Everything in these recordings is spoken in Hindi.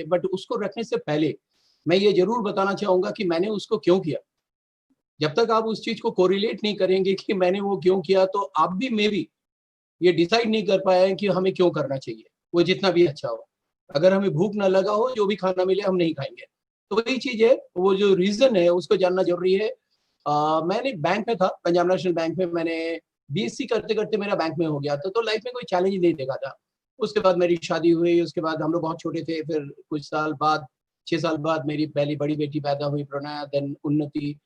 बट उसको रखने से पहले मैं ये जरूर बताना चाहूंगा कि मैंने उसको क्यों किया। जब तक आप उस चीज को कोरिलेट नहीं करेंगे कि मैंने वो क्यों किया, तो आप भी मे भी ये डिसाइड नहीं कर पाए कि हमें क्यों करना चाहिए, वो जितना भी अच्छा हो। अगर हमें भूख ना लगा हो, जो भी खाना मिले हम नहीं खाएंगे। तो वही चीज है, वो जो रीजन है उसको जानना जरूरी है। मैंने बैंक में था, पंजाब नेशनल बैंक में। मैंने बीएससी करते करते मेरा बैंक में हो गया था, तो लाइफ में कोई चैलेंज नहीं देखा था। उसके बाद मेरी शादी हुई, उसके बाद हम लोग बहुत छोटे थे, फिर कुछ साल बाद, 6 साल बाद मेरी पहली बड़ी बेटी पैदा हुई, प्रणया। देन उन्नति।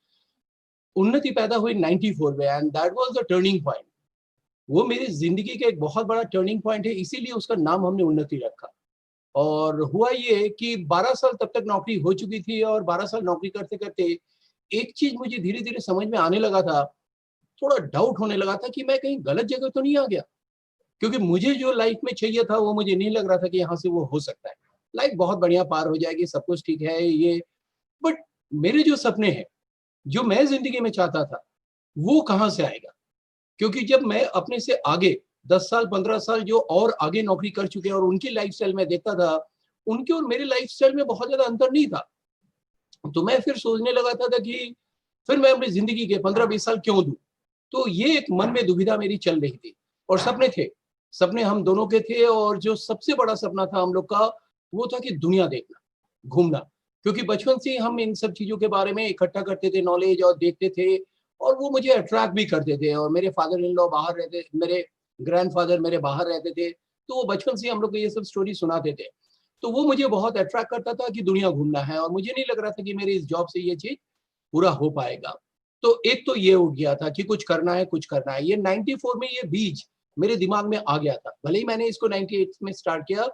उन्नति पैदा हुई 94 में, and that was the turning point. वो मेरी जिंदगी का एक बहुत बड़ा टर्निंग पॉइंट है, इसीलिए उसका नाम हमने उन्नति रखा। और हुआ ये कि 12 साल तब तक नौकरी हो चुकी थी, और 12 साल नौकरी करते करते एक चीज मुझे धीरे धीरे समझ में आने लगा था। थोड़ा डाउट होने लगा था कि मैं कहीं गलत जगह तो नहीं आ गया, क्योंकि मुझे जो लाइफ में चाहिए था वो मुझे नहीं लग रहा था कि यहाँ से वो हो सकता है। लाइफ बहुत बढ़िया पार हो जाएगी, सब कुछ ठीक है ये। बट मेरे जो सपने हैं, जो मैं जिंदगी में चाहता था, वो कहाँ से आएगा? क्योंकि जब मैं अपने से आगे 10 साल 15 साल जो और आगे नौकरी कर चुके हैं और उनकी लाइफस्टाइल में देखता था, उनके और मेरे लाइफस्टाइल में बहुत ज्यादा अंतर नहीं था। तो मैं फिर सोचने लगा था कि फिर मैं अपनी जिंदगी के 15-20 साल क्यों दूं। तो ये एक मन में दुविधा मेरी चल रही थी। और सपने थे, सपने हम दोनों के थे, और जो सबसे बड़ा सपना था हम लोग का, वो था कि दुनिया देखना, घूमना। क्योंकि बचपन से ही हम इन सब चीजों के बारे में इकट्ठा करते थे नॉलेज, और देखते थे, और वो मुझे अट्रैक्ट भी करते थे। और मेरे फादर इन लॉ बाहर रहते, मेरे ग्रैंडफादर मेरे बाहर रहते थे, तो वो बचपन से हम लोग को ये सब स्टोरी सुनाते थे। तो वो मुझे बहुत अट्रैक्ट करता था कि दुनिया घूमना है, और मुझे नहीं लग रहा था कि मेरी इस जॉब से ये चीज पूरा हो पाएगा। तो एक तो ये उठ गया था कि कुछ करना है, कुछ करना है। ये 94 में ये बीज मेरे दिमाग में आ गया था। भले ही मैंने इसको 98 में स्टार्ट किया,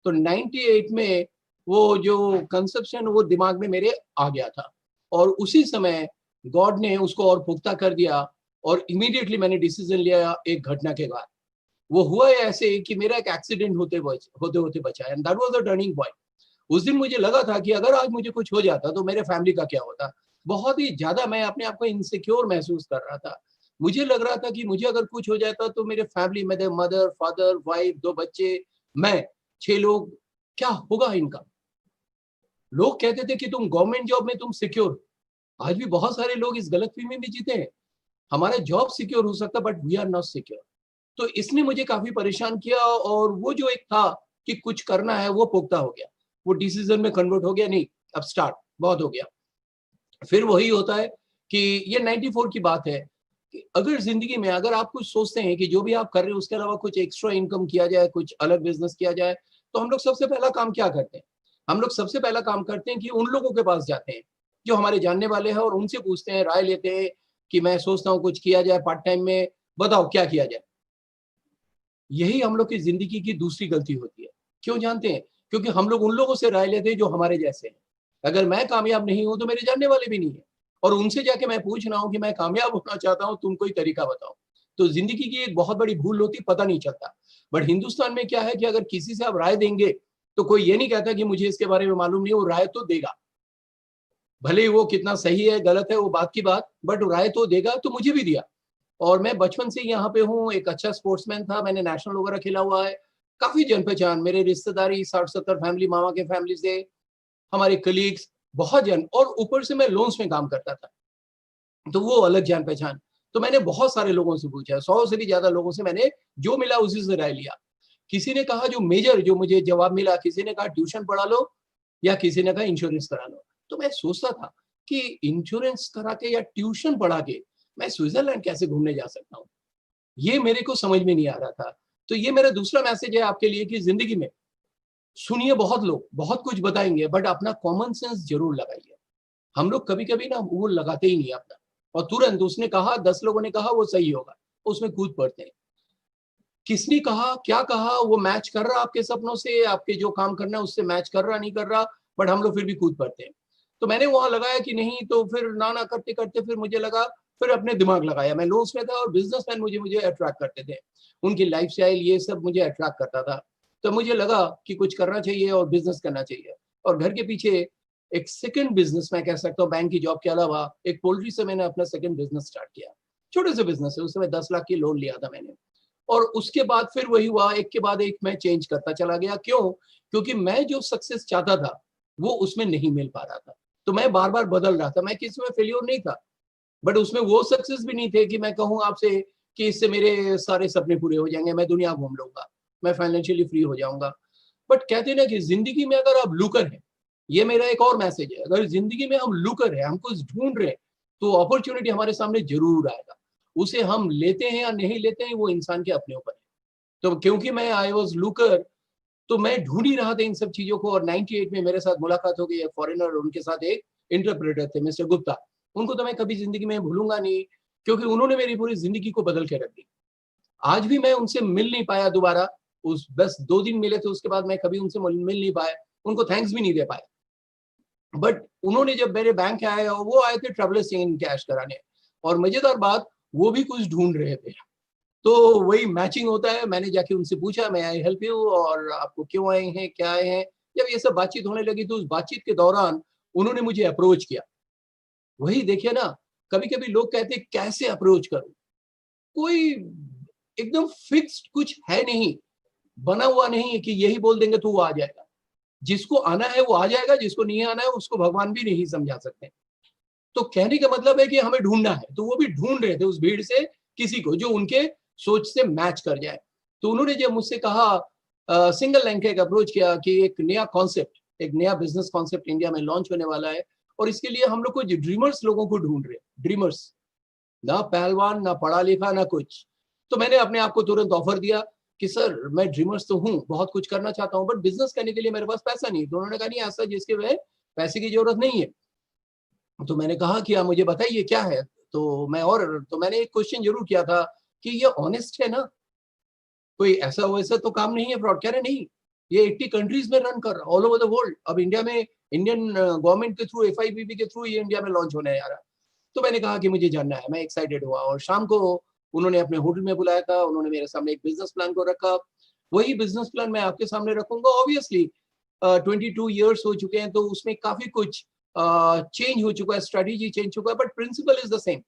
तो 98 में वो जो कंसेप्शन वो दिमाग में मेरे आ गया था। और उसी समय गॉड ने उसको और पुख्ता कर दिया, और इमीडिएटली मैंने डिसीजन लिया एक घटना के बाद। वो हुआ ऐसे कि मेरा एक एक्सीडेंट होते होते बचा, and that was the turning point. उस दिन मुझे लगा था कि अगर आज मुझे कुछ हो जाता तो मेरे फैमिली का क्या होता। बहुत ही ज्यादा मैं अपने आप को इनसिक्योर महसूस कर रहा था। मुझे लग रहा था कि मुझे अगर कुछ हो जाता तो मेरे फैमिली, मेरे मदर फादर वाइफ, 2 बच्चे, मैं, 6 लोग, क्या होगा इनका। लोग कहते थे कि तुम गवर्नमेंट जॉब में तुम सिक्योर। आज भी बहुत सारे लोग इस गलतफहमी में जीते हैं, हमारा जॉब सिक्योर हो सकता, but we are not secure. तो इसने मुझे काफी परेशान किया, और वो जो एक था कि कुछ करना है, वो पुख्ता हो गया, वो डिसीजन में कन्वर्ट हो गया। नहीं, अब स्टार्ट बहुत हो गया। फिर वही होता है कि ये 94 की बात है कि अगर जिंदगी में अगर आप कुछ सोचते हैं कि जो भी आप कर रहे हैं उसके अलावा कुछ एक्स्ट्रा इनकम किया जाए, कुछ अलग बिजनेस किया जाए, तो हम लोग सबसे पहला काम क्या करते हैं? हम लोग सबसे पहला काम करते हैं कि उन लोगों के पास जाते हैं जो हमारे जानने वाले हैं, और उनसे पूछते हैं, राय लेते हैं कि मैं सोचता हूँ कुछ किया जाए पार्ट टाइम में, बताओ क्या किया जाए। यही हम लोग की जिंदगी की दूसरी गलती होती है। क्यों जानते हैं? क्योंकि हम लोग उन लोगों से राय लेते हैं जो हमारे जैसे हैं। अगर मैं कामयाब नहीं हूं तो मेरे जानने वाले भी नहीं है, और उनसे जाके मैं पूछ रहा हूं कि मैं कामयाब होना चाहता हूं, तुम कोई तरीका बताओ। तो जिंदगी की एक बहुत बड़ी भूल होती, पता नहीं चलता। बट हिंदुस्तान में क्या है कि अगर किसी से आप राय देंगे, तो कोई ये नहीं कहता कि मुझे इसके बारे में मालूम नहीं, वो राय तो देगा। भले ही वो कितना सही है गलत है वो बात की बात, बट राय तो देगा। तो मुझे भी दिया। और मैं बचपन से यहाँ पे हूँ, एक अच्छा स्पोर्ट्समैन था, मैंने नेशनल वगैरह खेला हुआ है। काफी जान पहचान, मेरे रिश्तेदारी 60-70 फैमिली, मामा के फैमिली से, हमारे कलीग्स, बहुत जन। और ऊपर से मैं लोन्स में काम करता था, तो वो अलग जान पहचान। तो मैंने बहुत सारे लोगों से पूछा, 100 से भी ज्यादा लोगों से मैंने जो मिला उसी से राय लिया। किसी ने कहा जो मेजर जो मुझे जवाब मिला, किसी ने कहा ट्यूशन पढ़ा लो, या किसी ने कहा इंश्योरेंस करा लो। तो मैं सोचता था कि इंश्योरेंस करा के या ट्यूशन पढ़ा के मैं स्विट्जरलैंड कैसे घूमने जा सकता हूँ, ये मेरे को समझ में नहीं आ रहा था। तो ये मेरा दूसरा मैसेज है आपके लिए कि जिंदगी में सुनिए, बहुत लोग बहुत कुछ बताएंगे, बट अपना कॉमन सेंस जरूर लगाइए। हम लोग कभी कभी ना वो लगाते ही नहीं अपना, और तुरंत उसने कहा, 10 लोगों ने कहा वो सही होगा, उसमें कूद पड़ते हैं। किसने कहा, क्या कहा, वो मैच कर रहा आपके सपनों से, आपके जो काम करना है उससे मैच कर रहा नहीं कर रहा, बट हम लोग फिर भी कूद पड़ते हैं। तो मैंने वहां लगाया कि नहीं, तो फिर ना ना करते करते फिर मुझे लगा, फिर अपने दिमाग लगाया। मैं लोन्स में था, और बिजनेसमैन मुझे मुझे अट्रैक्ट करते थे, उनकी लाइफ स्टाइल ये सब मुझे अट्रैक्ट करता था। तो मुझे लगा कि कुछ करना चाहिए और बिजनेस करना चाहिए। और घर के पीछे एक सेकंड बिजनेस, मैं कह सकता हूँ, बैंक की जॉब के अलावा एक पोल्ट्री से मैंने अपना सेकंड बिजनेस स्टार्ट किया। छोटे से बिजनेस है, उस समय 10 लाख की लोन लिया था मैंने। और उसके बाद फिर वही हुआ, एक के बाद एक मैं चेंज करता चला गया। क्यों? क्योंकि मैं जो सक्सेस चाहता था वो उसमें नहीं मिल पा रहा था, तो मैं बार बार बदल रहा था। मैं किसी में फेलियर नहीं था, बट उसमें वो सक्सेस भी नहीं थे कि मैं कहूँ आपसे कि इससे मेरे सारे सपने पूरे हो जाएंगे, मैं दुनिया घूम लूंगा, मैं फाइनेंशियली फ्री हो जाऊंगा। बट कहते हैं ना कि जिंदगी में अगर आप लूकर हैं, ये मेरा एक और मैसेज है, अगर जिंदगी में हम लूकर हैं, हम कुछ ढूंढ रहे हैं, तो अपॉर्चुनिटी हमारे सामने जरूर आएगा। उसे हम लेते हैं या नहीं लेते हैं वो इंसान के अपने ऊपर है। तो क्योंकि मैं आई वॉज लूकर, तो मैं ढूंढ ही रहा था इन सब चीजों को। और 98 में मेरे साथ मुलाकात हो गई एक फॉरेनर, उनके साथ एक इंटरप्रेटर थे, मिस्टर गुप्ता। उनको तो मैं कभी जिंदगी में भूलूंगा नहीं, क्योंकि उन्होंने मेरी पूरी जिंदगी को बदल के रख दी। आज भी मैं उनसे मिल नहीं पाया दोबारा, उस बस 2 दिन मिले थे, उसके बाद मैं कभी उनसे मिल नहीं पाया, उनको थैंक्स भी नहीं दे पाया। बट उन्होंने जब मेरे बैंक आए, और वो आए थे ट्रैवलर्स इन कैश कराने, और मजेदार बात, वो भी कुछ ढूंढ रहे थे। तो वही मैचिंग होता है। मैंने जाके उनसे पूछा, मैं आई हेल्प यू, और आपको क्यों आए हैं, क्या आए हैं। जब ये सब बातचीत होने लगी, तो उस बातचीत के दौरान उन्होंने मुझे अप्रोच किया। वही देखिए ना, कभी कभी लोग कहते हैं कैसे अप्रोच करूं, कोई एकदम फिक्स्ड कुछ है नहीं, बना हुआ नहीं है कि यही बोल देंगे तो वो आ जाएगा। जिसको आना है वो आ जाएगा, जिसको नहीं आना है उसको भगवान भी नहीं समझा सकते। तो कहने का मतलब है कि हमें ढूंढना है, तो वो भी ढूंढ रहे थे उस भीड़ से किसी को जो उनके सोच से मैच कर जाए। तो उन्होंने जब मुझसे कहा, सिंगल लाइन का एक अप्रोच किया कि एक नया कॉन्सेप्ट, एक नया बिजनेस कॉन्सेप्ट इंडिया में लॉन्च होने वाला है, और इसके लिए हम लोग कुछ ड्रीमर्स लोगों को ढूंढ रहे हैं। ड्रीमर्स, ना पहलवान, ना पढ़ा लिखा, ना कुछ। तो मैंने अपने आप को तुरंत ऑफर दिया कि सर मैं ड्रीमर्स तो हूँ, बहुत कुछ करना चाहता हूँ, बट बिजनेस करने के लिए मेरे पास पैसा नहीं। तो उन्होंने कहा नहीं, ऐसा जिसके में पैसे की जरूरत नहीं है। तो मैंने कहा कि आप मुझे बताइए क्या है। तो मैंने एक क्वेश्चन जरूर किया था कि ये ऑनेस्ट है ना, कोई ऐसा वैसा तो काम नहीं है, फ्रॉड। कह रहे नहीं, ये 80 कंट्रीज में रन कर रहा, ऑल ओवर द वर्ल्ड। अब इंडिया में इंडियन गवर्नमेंट के थ्रू, एफआईबीबी के थ्रू ये इंडिया में लॉन्च होने आ रहा है। तो मैंने कहा कि मुझे जानना है, मैं एक्साइटेड हुआ, और शाम को उन्होंने अपने होटल में बुलाया था। उन्होंने मेरे सामने एक बिजनेस प्लान को रखा। वही बिजनेस प्लान मैं आपके सामने रखूंगा। ऑब्वियसली 22 ईयर्स हो चुके हैं, तो उसमें काफी कुछ चेंज हो चुका है, स्ट्रेटेजी चेंज चुका है, but principle is the same.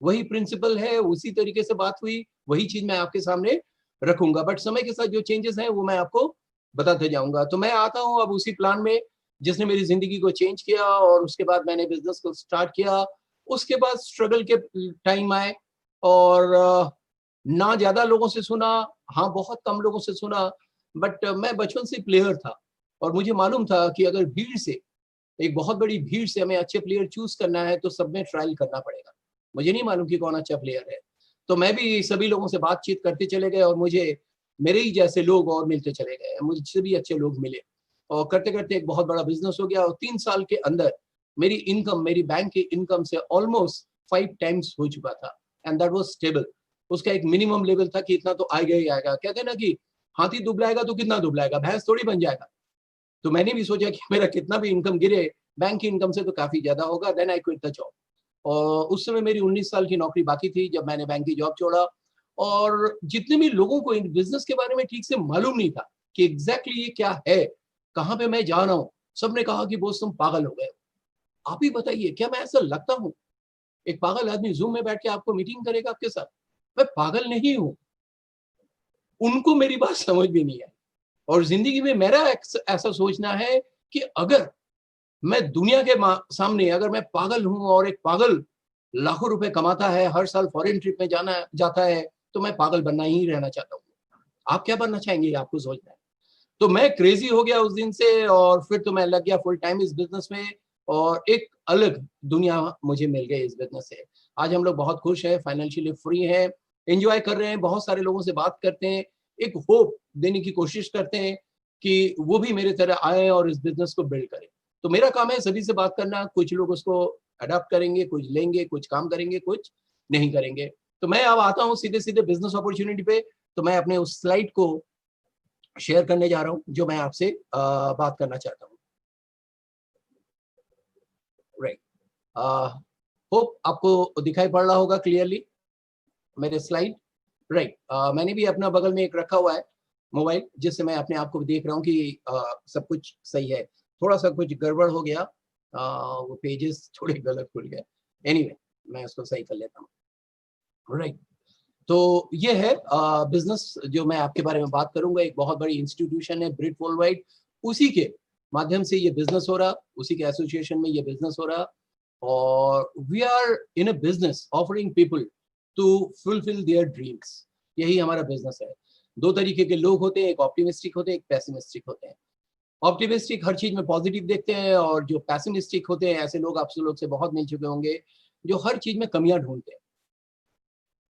वही प्रिंसिपल है, उसी तरीके से बात हुई, वही चीज मैं आपके सामने रखूंगा। बट समय के साथ जो चेंजेस हैं वो मैं आपको बताते जाऊंगा। तो मैं आता हूँ अब उसी प्लान में जिसने मेरी जिंदगी को चेंज किया, और उसके बाद मैंने बिजनेस को स्टार्ट किया। उसके बाद स्ट्रगल के टाइम आए, और ना ज्यादा लोगों से सुना, हाँ बहुत कम लोगों से सुना। बट मैं बचपन से प्लेयर था, और मुझे मालूम था कि अगर भीड़ से, एक बहुत बड़ी भीड़ से हमें अच्छे प्लेयर चूज करना है, तो सब में ट्रायल करना पड़ेगा। मुझे नहीं मालूम कि कौन अच्छा प्लेयर है, तो मैं भी सभी लोगों से बातचीत करते चले गए, और मुझे मेरे ही जैसे लोग और मिलते चले गए, मुझसे भी अच्छे लोग मिले, और करते करते एक बहुत बड़ा बिजनेस हो गया। और 3 साल के अंदर मेरी इनकम, मेरी बैंक की इनकम से ऑलमोस्ट 5 टाइम्स हो चुका था, एंड दैट वाज स्टेबल। उसका एक मिनिमम लेवल था कि इतना तो आएगा ही आएगा। कहते हैं ना कि हाथी दुबलाएगा तो कितना दुबलाएगा, भैंस थोड़ी बन जाएगा। तो मैंने भी सोचा कि मेरा कितना भी इनकम गिरे, बैंक की इनकम से तो काफी ज्यादा होगा। Then I quit the job. और उस समय मेरी 19 साल की नौकरी बाकी थी जब मैंने बैंक की जॉब छोड़ा। और जितने भी लोगों को इन बिजनेस के बारे में ठीक से मालूम नहीं था कि एग्जैक्टली ये क्या है, कहाँ पे मैं जा रहा हूँ, सबने कहा कि बोस तुम पागल हो गए। आप ही बताइए, क्या मैं ऐसा लगता हूँ? एक पागल आदमी जूम में बैठ के आपको मीटिंग करेगा आपके साथ? मैं पागल नहीं हूँ। उनको मेरी बात समझ भी नहीं है। और जिंदगी में मेरा ऐसा सोचना है कि अगर मैं दुनिया के सामने, अगर मैं पागल हूं, और एक पागल लाखों रुपए कमाता है, हर साल फॉरेन ट्रिप में जाना जाता है, तो मैं पागल बनना ही रहना चाहता हूँ। आप क्या बनना चाहेंगे, आपको सोचना है। तो मैं क्रेजी हो गया उस दिन से, और फिर तो मैं लग गया फुल टाइम इस बिजनेस में, और एक अलग दुनिया मुझे मिल गई इस बिजनेस से। आज हम लोग बहुत खुश हैं, फाइनेंशियली फ्री हैं, एंजॉय कर रहे हैं, बहुत सारे लोगों से बात करते हैं, एक होप देने की कोशिश करते हैं कि वो भी मेरे तरह आए और इस बिजनेस को बिल्ड करें। तो मेरा काम है सभी से बात करना। कुछ लोग उसको अडॉप्ट करेंगे, कुछ लेंगे, कुछ काम करेंगे, कुछ नहीं करेंगे। तो मैं अब आता हूँ सीधे सीधे बिजनेस अपॉर्चुनिटी पे। तो मैं अपने उस स्लाइड को शेयर करने जा रहा हूँ जो मैं आपसे बात करना चाहता हूँ। राइट, होप आपको दिखाई पड़ रहा होगा क्लियरली मेरे स्लाइड। राइट, मैंने भी अपना बगल में एक रखा हुआ है मोबाइल, जिससे मैं अपने आप को देख रहा हूँ कि सब कुछ सही है। थोड़ा सा कुछ गड़बड़ हो गया, वो पेजेस थोड़े गलत खुल गए। एनीवे, मैं उसको सही कर लेता हूँ। राइट, तो ये है बिजनेस जो मैं आपके बारे में बात करूंगा। एक बहुत बड़ी इंस्टीट्यूशन है ब्रिट वर्ल्डवाइड, उसी के माध्यम से ये बिजनेस हो रहा, उसी के एसोसिएशन में ये बिजनेस हो रहा। और we are in a business offering people to fulfil their dreams. यही हमारा बिजनेस है। दो तरीके के लोग होते हैं, एक ऑप्टिमिस्टिक होते हैं, एक पेसिमिस्टिक होते हैं। ऑप्टिमिस्टिक हर चीज में पॉजिटिव देखते हैं, और जो पेसिमिस्टिक होते हैं, ऐसे लोग आप लोग से बहुत मिल चुके होंगे, जो हर चीज में कमियां ढूंढते हैं।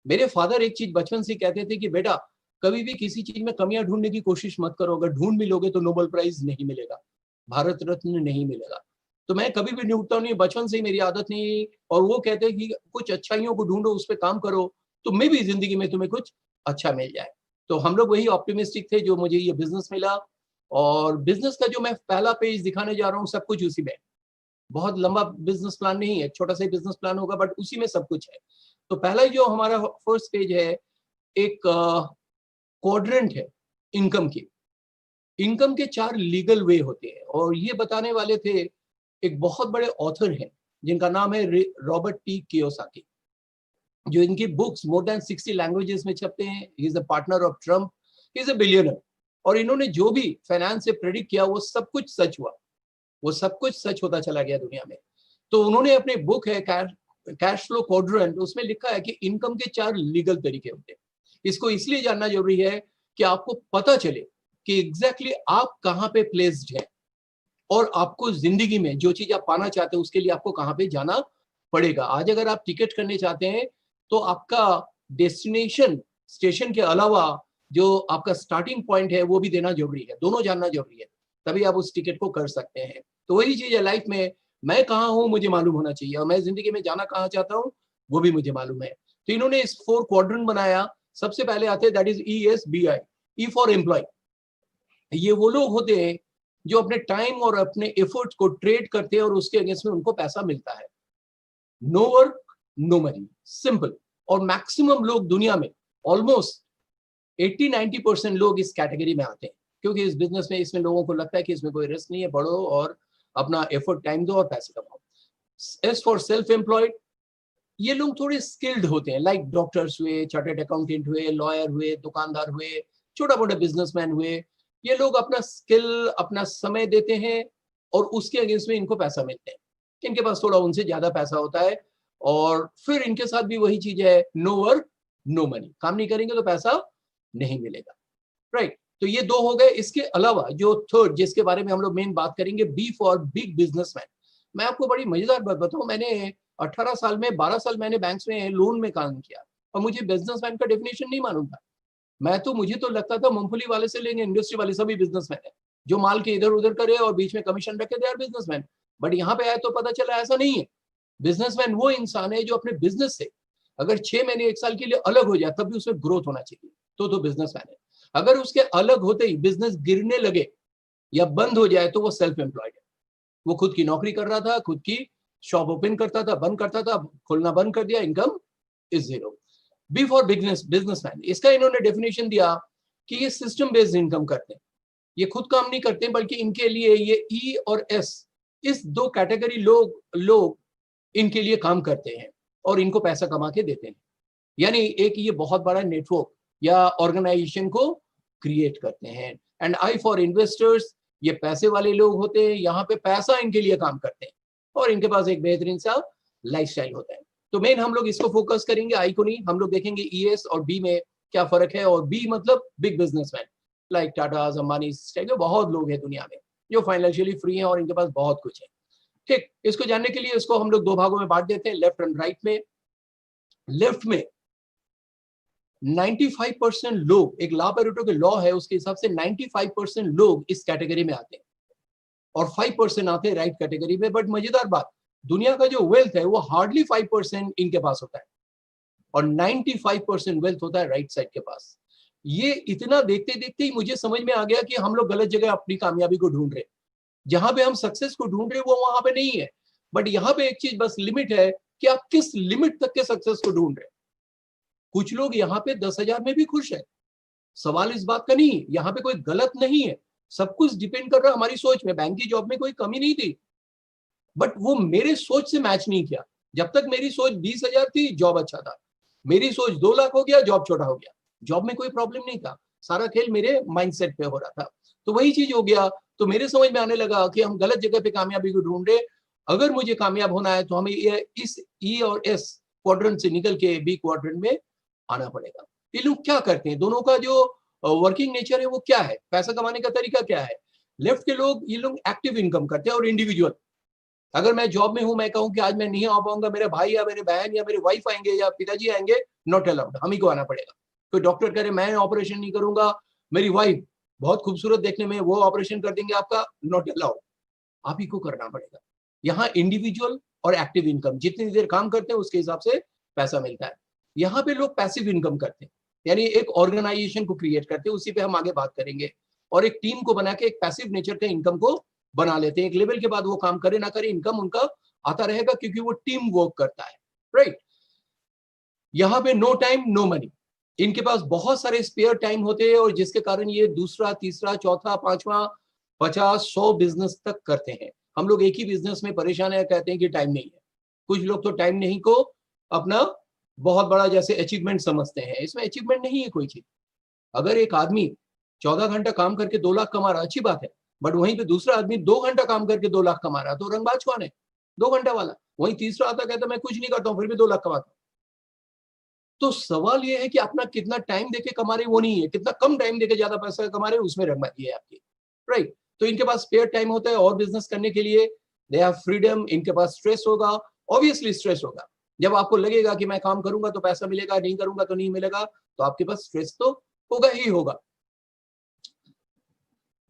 मेरे फादर एक चीज बचपन से कहते थे कि बेटा, कभी भी किसी चीज में कमियां ढूंढने की कोशिश मत करो। अगर ढूंढ भी लोगे तो नोबेल प्राइज नहीं मिलेगा, भारत रत्न नहीं मिलेगा। तो मैं कभी भी ढूंढता नहीं, बचपन से ही मेरी आदत नहीं। और वो कहते हैं कि कुछ अच्छाइयों को ढूंढो, उस पर काम करो, तो मे भी जिंदगी में तुम्हें कुछ अच्छा मिल जाए। तो हम लोग वही ऑप्टिमिस्टिक थे जो मुझे ये बिजनेस मिला। और बिजनेस का जो मैं पहला पेज दिखाने जा रहा हूँ, सब कुछ उसी में। बहुत लंबा बिजनेस प्लान नहीं है, छोटा सा बिजनेस प्लान होगा, बट उसी में सब कुछ है। तो पहला जो हमारा फर्स्ट पेज है, एक क्वाड्रेंट है इनकम की। इनकम के 4 लीगल वे होते हैं, और ये बताने वाले थे एक बहुत बड़े ऑथर हैं जिनका नाम है रॉबर्ट टी कियोसाकी, जो इनकी बुक्स मोर देन 60 लैंग्वेजेस में छपते हैं। He is a partner of Trump, he is a billionaire. और इन्होंने जो भी फाइनेंस से प्रेडिक्ट किया वो सब कुछ सच हुआ, वो सब कुछ सच होता चला गया दुनिया में। तो उन्होंने अपने बुक है कैश फ्लो क्वाड्रेंट, उसमें लिखा है कि इनकम के 4 लीगल तरीके होते हैं। इसको इसलिए जानना जरूरी है कि आपको पता चले कि एग्जैक्टली आप कहाँ पे प्लेस्ड है, और आपको जिंदगी में जो चीज आप पाना चाहते हैं उसके लिए आपको कहाँ पे जाना पड़ेगा। आज अगर आप टिकट करने चाहते हैं तो आपका डेस्टिनेशन स्टेशन के अलावा जो आपका स्टार्टिंग पॉइंट है वो भी देना जरूरी है, दोनों जानना जरूरी है, तभी आप उस टिकट को कर सकते हैं। तो वही चीज है लाइफ में, मैं कहाँ हूँ मुझे मालूम होना चाहिए, और मैं जिंदगी में जाना कहाँ चाहता हूँ वो भी मुझे मालूम है। तो इन्होंने इस 4 क्वाड्रेंट बनाया। सबसे पहले आते हैं that is ESBI, E for employ. ये वो लोग होते हैं जो अपने टाइम और अपने एफर्ट को ट्रेड करते हैं और उसके अगेंस्ट में उनको पैसा मिलता है। No work no money, simple. और मैक्सिमम लोग दुनिया में ऑलमोस्ट 80-90% लोग इस कैटेगरी में आते हैं, क्योंकि इस बिजनेस में इसमें लोगों को लगता है कि इसमें कोई रिस्क नहीं है, बढ़ो और अपना एफर्ट टाइम दो और पैसे कमाओ। एज फॉर सेल्फ एम्प्लॉयड, ये लोग थोड़े स्किल्ड होते हैं, लाइक डॉक्टर्स हुए, चार्टर्ड अकाउंटेंट हुए, लॉयर हुए, दुकानदार हुए, छोटा मोटा बिजनेसमैन हुए। ये लोग अपना स्किल, अपना समय देते हैं और उसके अगेंस्ट में इनको पैसा मिलते हैं। इनके पास थोड़ा उनसे ज्यादा पैसा होता है, और फिर इनके साथ भी वही चीज है, नो वर्क नो मनी। काम नहीं करेंगे तो पैसा नहीं मिलेगा, राइट। तो ये 2 हो गए। इसके अलावा जो थर्ड जिसके बारे में हम लोग मेन बात करेंगे, बी फॉर बिग बिजनेसमैन। मैं आपको बड़ी मजेदार बात बताऊं, मैंने 18 साल में 12 साल मैंने बैंक्स में लोन में काम किया, और मुझे बिजनेसमैन का डेफिनेशन नहीं मालूम था। मुझे तो लगता था मूंगफली वाले से लेंगे इंडस्ट्री वाले सभी बिजनेसमैन है, जो माल के इधर उधर करे और बीच में कमीशन रखे, दे आर बिजनेसमैन। बट यहाँ पे आए तो पता चला ऐसा नहीं है। बिजनेसमैन वो इंसान है जो अपने बिजनेस से अगर 6 महीने 1 साल के लिए अलग हो जाए तब भी उसमें ग्रोथ होना चाहिए, तो बिजनेसमैन है। अगर उसके अलग होते ही बिजनेस गिरने लगे या बंद हो जाए तो वो सेल्फ एम्प्लॉयड है। वो खुद की नौकरी कर रहा था, खुद की शॉप ओपन करता था, बंद करता था, खोलना बंद कर दिया, income is zero. B for businessman, इसका इन्होंने डेफिनेशन दिया कि ये सिस्टम बेस्ड इनकम करते हैं। ये खुद काम नहीं करते, बल्कि इनके लिए ये ई और एस, इस 2 कैटेगरी लोग इनके लिए काम करते हैं और इनको पैसा कमा के देते हैं। यानी एक ये बहुत बड़ा नेटवर्क या ऑर्गेनाइजेशन को क्रिएट करते हैं। एंड आई फॉर इन्वेस्टर्स, ये पैसे वाले लोग होते हैं, यहाँ पे पैसा इनके लिए काम करते हैं और इनके पास एक बेहतरीन सा लाइफस्टाइल होता है। तो मेन हम लोग इसको फोकस करेंगे, आई को नहीं। हम लोग देखेंगे ES और बी में क्या फर्क है। और बी मतलब big businessman, like Tata, Ambani, बहुत लोग हैं दुनिया में जो फाइनेंशियली फ्री हैं और इनके पास बहुत कुछ है। ठीक, इसको जानने के लिए इसको हम लोग 2 भागों में बांट देते हैं, लेफ्ट एंड राइट में। लेफ्ट में 95% लोग, एक ला पेरेटो के लॉ है उसके हिसाब से 95% लोग इस कैटेगरी में आते हैं और 5% आते हैं राइट कैटेगरी में। बट मजेदार बात, दुनिया का जो वेल्थ है वो हार्डली 5% इनके पास होता है और 95% वेल्थ होता है राइट साइड के पास। ये इतना देखते देखते ही मुझे समझ में आ गया कि हम लोग गलत जगह अपनी कामयाबी को ढूंढ रहे। जहां पे हम सक्सेस को ढूंढ रहे वो वहां पे नहीं है। बट यहाँ पे एक चीज बस लिमिट है कि आप किस लिमिट तक के सक्सेस को ढूंढ रहे। कुछ लोग यहाँ पे 10,000 में भी खुश है, सवाल इस बात का नहीं, यहाँ पे कोई गलत नहीं है। सब कुछ डिपेंड कर रहा है हमारी सोच में। बैंक की जॉब में कोई कमी नहीं थी, बट वो मेरे सोच से मैच नहीं किया। जब तक मेरी सोच 20,000 थी, जॉब अच्छा था। मेरी सोच 2 लाख हो गया, जॉब छोटा हो गया। जॉब में कोई प्रॉब्लम नहीं था, सारा खेल मेरे माइंडसेट पे हो रहा था। तो वही चीज हो गया। तो मेरे समझ में आने लगा कि हम गलत जगह पे कामयाबी को ढूंढ रहे। अगर मुझे कामयाब होना है तो हमें इस ई और एस क्वाड्रेंट से निकल के बी क्वाड्रेंट में आना पड़ेगा। ये लोग क्या करते हैं, दोनों का जो वर्किंग नेचर है वो क्या है, पैसा कमाने का तरीका क्या है। लेफ्ट के लोग, ये लोग एक्टिव इनकम करते हैं और इंडिविजुअल। अगर मैं जॉब में हूं, मैं कहूं कि आज मैं नहीं आ पाऊंगा, मेरे भाई या मेरे बहन या मेरे वाइफ आएंगे या पिताजी आएंगे, नॉट अलाउड, हम ही को आना पड़ेगा। कोई डॉक्टर कह रहे मैं ऑपरेशन नहीं करूंगा, मेरी वाइफ बहुत खूबसूरत देखने में, वो ऑपरेशन कर देंगे आपका, नॉट अलाउड, आप ही को करना पड़ेगा। यहाँ इंडिविजुअल और एक्टिव इनकम, जितनी देर काम करते हैं उसके हिसाब से पैसा मिलता है। यहाँ पे लोग पैसिव इनकम करते हैं, यानी एक ऑर्गेनाइजेशन को क्रिएट करते हैं, उसी पे हम आगे बात करेंगे, और एक टीम को बना के एक पैसिव नेचर के इनकम को बना लेते हैं। एक लेवल के बाद वो काम करे ना करे, इनकम उनका आता रहेगा, क्योंकि वो टीम वर्क करता है, राइट। यहाँ पे नो टाइम नो मनी, इनके पास बहुत सारे स्पेयर टाइम होते हैं, और जिसके कारण ये दूसरा, तीसरा, चौथा, पांचवा, 50-100 बिजनेस तक करते हैं। हम लोग एक ही बिजनेस में परेशान है, कहते हैं कि टाइम नहीं है। कुछ लोग तो टाइम नहीं को अपना बहुत बड़ा जैसे अचीवमेंट समझते हैं, इसमें अचीवमेंट नहीं है कोई चीज। अगर एक आदमी 14 घंटा काम करके 2 लाख कमा रहा, अच्छी बात है, बट वहीं पे दूसरा आदमी 2 घंटा काम करके 2 लाख कमा रहा, तो रंगबाज कौन है? 2 घंटा वाला। वहीं तीसरा आता, कहता मैं कुछ नहीं करता हूं फिर भी 2 लाख कमाता हूं। तो सवाल यह है कि अपना कितना टाइम देके कमा रहे, वो नहीं है, कितना कम टाइम देके ज्यादा पैसा कमा रहे, उसमें रंगबाजी है आपकी, राइट। तो इनके पास स्पेयर टाइम होता है और बिजनेस करने के लिए, दे हैव फ्रीडम। इनके पास स्ट्रेस होगा, ऑब्वियसली स्ट्रेस होगा। जब आपको लगेगा कि मैं काम करूंगा तो पैसा मिलेगा, नहीं करूंगा तो नहीं मिलेगा, तो आपके पास स्ट्रेस तो होगा ही होगा।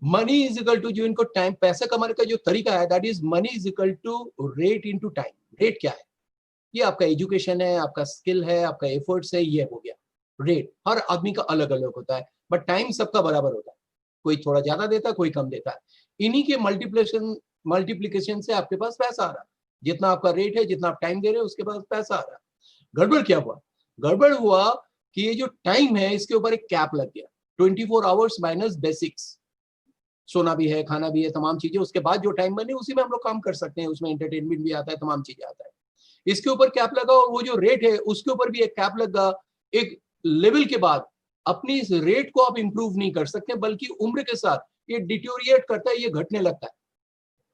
मनी इज इक्वल टू, जो इनको टाइम, पैसा कमाने का जो तरीका है, that is money is equal to rate into time. Rate क्या है? ये आपका एजुकेशन है, आपका स्किल है, आपका एफर्ट्स है, ये हो गया रेट। हर आदमी का अलग अलग होता है, बट टाइम सबका बराबर होता है। कोई थोड़ा ज्यादा देता है, कोई कम देता है। इन्हीं के मल्टीप्लीकेशन से आपके पास पैसा आ रहा है। जितना आपका रेट है, जितना आप टाइम दे रहे हो, उसके पास पैसा आ रहा है। गड़बड़ क्या हुआ? गड़बड़ हुआ कि ये जो टाइम है, इसके ऊपर एक कैप लग गया, 24 आवर्स माइनस बेसिक्स। सोना भी है, खाना भी है, तमाम चीजें, उसके बाद जो टाइम बने उसी में हम लोग काम कर सकते हैं, उसमें एंटरटेनमेंट भी आता है, तमाम चीजें आता है। इसके ऊपर कैप लगा, और वो जो रेट है उसके ऊपर भी एक कैप लगा। एक लेवल के बाद अपनी इस रेट को आप इंप्रूव नहीं कर सकते, बल्कि उम्र के साथ ये डिटोरिएट करता है, ये घटने लगता है,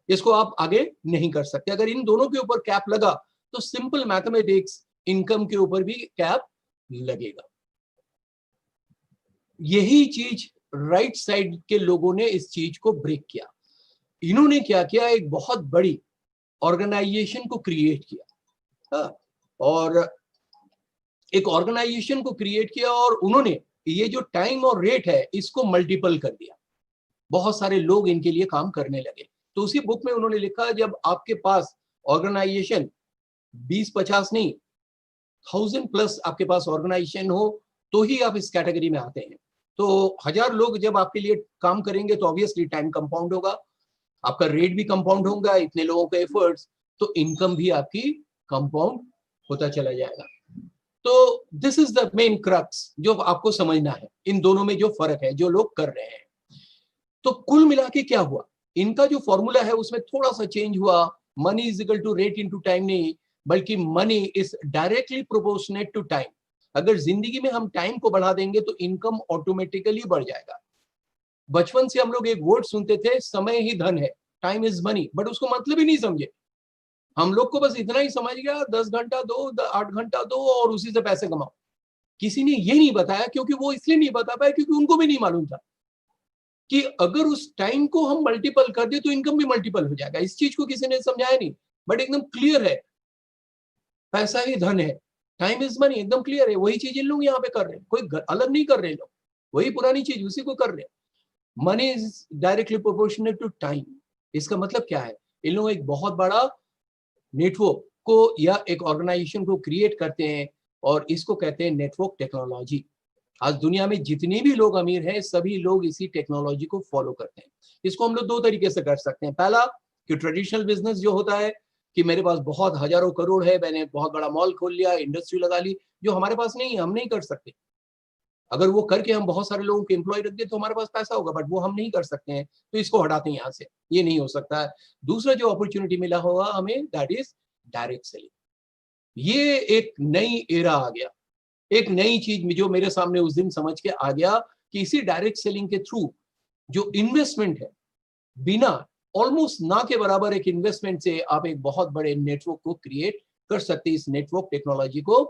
इसको आप आगे नहीं कर सकते। अगर इन दोनों के ऊपर कैप लगा तो सिंपल मैथमेटिक्स, इनकम के ऊपर भी कैप लगेगा। यही चीज राइट साइड के लोगों ने इस चीज को ब्रेक किया। इन्होंने क्या किया, एक बहुत बड़ी ऑर्गेनाइजेशन को क्रिएट किया। हाँ, और एक ऑर्गेनाइजेशन को क्रिएट किया, और उन्होंने ये जो टाइम और रेट है इसको मल्टीपल कर दिया। बहुत सारे लोग इनके लिए काम करने लगे। तो उसी बुक में उन्होंने लिखा, जब आपके पास ऑर्गेनाइजेशन 20-50 नहीं, 1000+ आपके पास ऑर्गेनाइजेशन हो, तो ही आप इस कैटेगरी में आते हैं। तो 1000 लोग जब आपके लिए काम करेंगे तो ऑब्वियसली टाइम कंपाउंड होगा, आपका रेट भी कंपाउंड होगा, इतने लोगों के एफर्ट्स, तो इनकम भी आपकी कंपाउंड होता चला जाएगा। तो this is the main crux जो आपको समझना है, इन दोनों में जो फर्क है, जो लोग कर रहे हैं। तो कुल मिला के क्या हुआ, इनका जो फॉर्मूला है उसमें थोड़ा सा चेंज हुआ। Money is equal to rate into time नहीं, बल्कि money is directly proportionate to time. अगर जिंदगी में हम टाइम को बढ़ा देंगे तो इनकम ऑटोमेटिकली बढ़ जाएगा। बचपन से हम लोग एक वर्ड सुनते थे, समय ही धन है, टाइम इज मनी, बट उसको मतलब ही नहीं समझे। हम लोग को बस इतना ही समझ गया, 10 घंटा दो, 8 घंटा दो और उसी से पैसे कमाओ। किसी ने ये नहीं बताया, क्योंकि वो इसलिए नहीं बता पाया क्योंकि उनको भी नहीं मालूम था कि अगर उस टाइम को हम मल्टीपल कर दे तो इनकम भी मल्टीपल हो जाएगा। इस चीज को किसी ने समझाया नहीं, बट एकदम क्लियर है, पैसा ही धन है, टाइम इज मनी, एकदम क्लियर है। वही चीज इन लोग यहाँ पे कर रहे हैं, कोई अलग नहीं कर रहे लोग, वही पुरानी चीज उसी को कर रहे हैं। Money is directly proportional to time. इसका मतलब क्या है, इन लोग एक बहुत बड़ा नेटवर्क को या एक ऑर्गेनाइजेशन को क्रिएट करते हैं, और इसको कहते हैं नेटवर्क टेक्नोलॉजी। आज दुनिया में जितने भी लोग अमीर हैं, सभी लोग इसी टेक्नोलॉजी को फॉलो करते हैं। इसको हम लोग दो तरीके से कर सकते हैं। पहला कि ट्रेडिशनल बिजनेस जो होता है कि मेरे पास बहुत हजारों करोड़ है, मैंने बहुत बड़ा मॉल खोल लिया, इंडस्ट्री लगा ली, जो हमारे पास नहीं है, हम नहीं कर सकते। अगर वो करके हम बहुत सारे लोगों को एम्प्लॉय रख दे तो हमारे पास पैसा होगा, बट वो हम नहीं कर सकते हैं, तो इसको हटाते हैं यहाँ से, ये नहीं हो सकता है। दूसरा जो अपॉर्चुनिटी मिला होगा हमें, दैट इज डायरेक्ट सेलिंग। ये एक नई एरा आ गया। एक नई चीज जो मेरे सामने उस दिन समझ के आ गया कि इसी डायरेक्ट सेलिंग के थ्रू जो इन्वेस्टमेंट है, बिना ऑलमोस्ट ना के बराबर एक इन्वेस्टमेंट से आप एक बहुत बड़े नेटवर्क को क्रिएट कर सकते हैं, इस नेटवर्क टेक्नोलॉजी को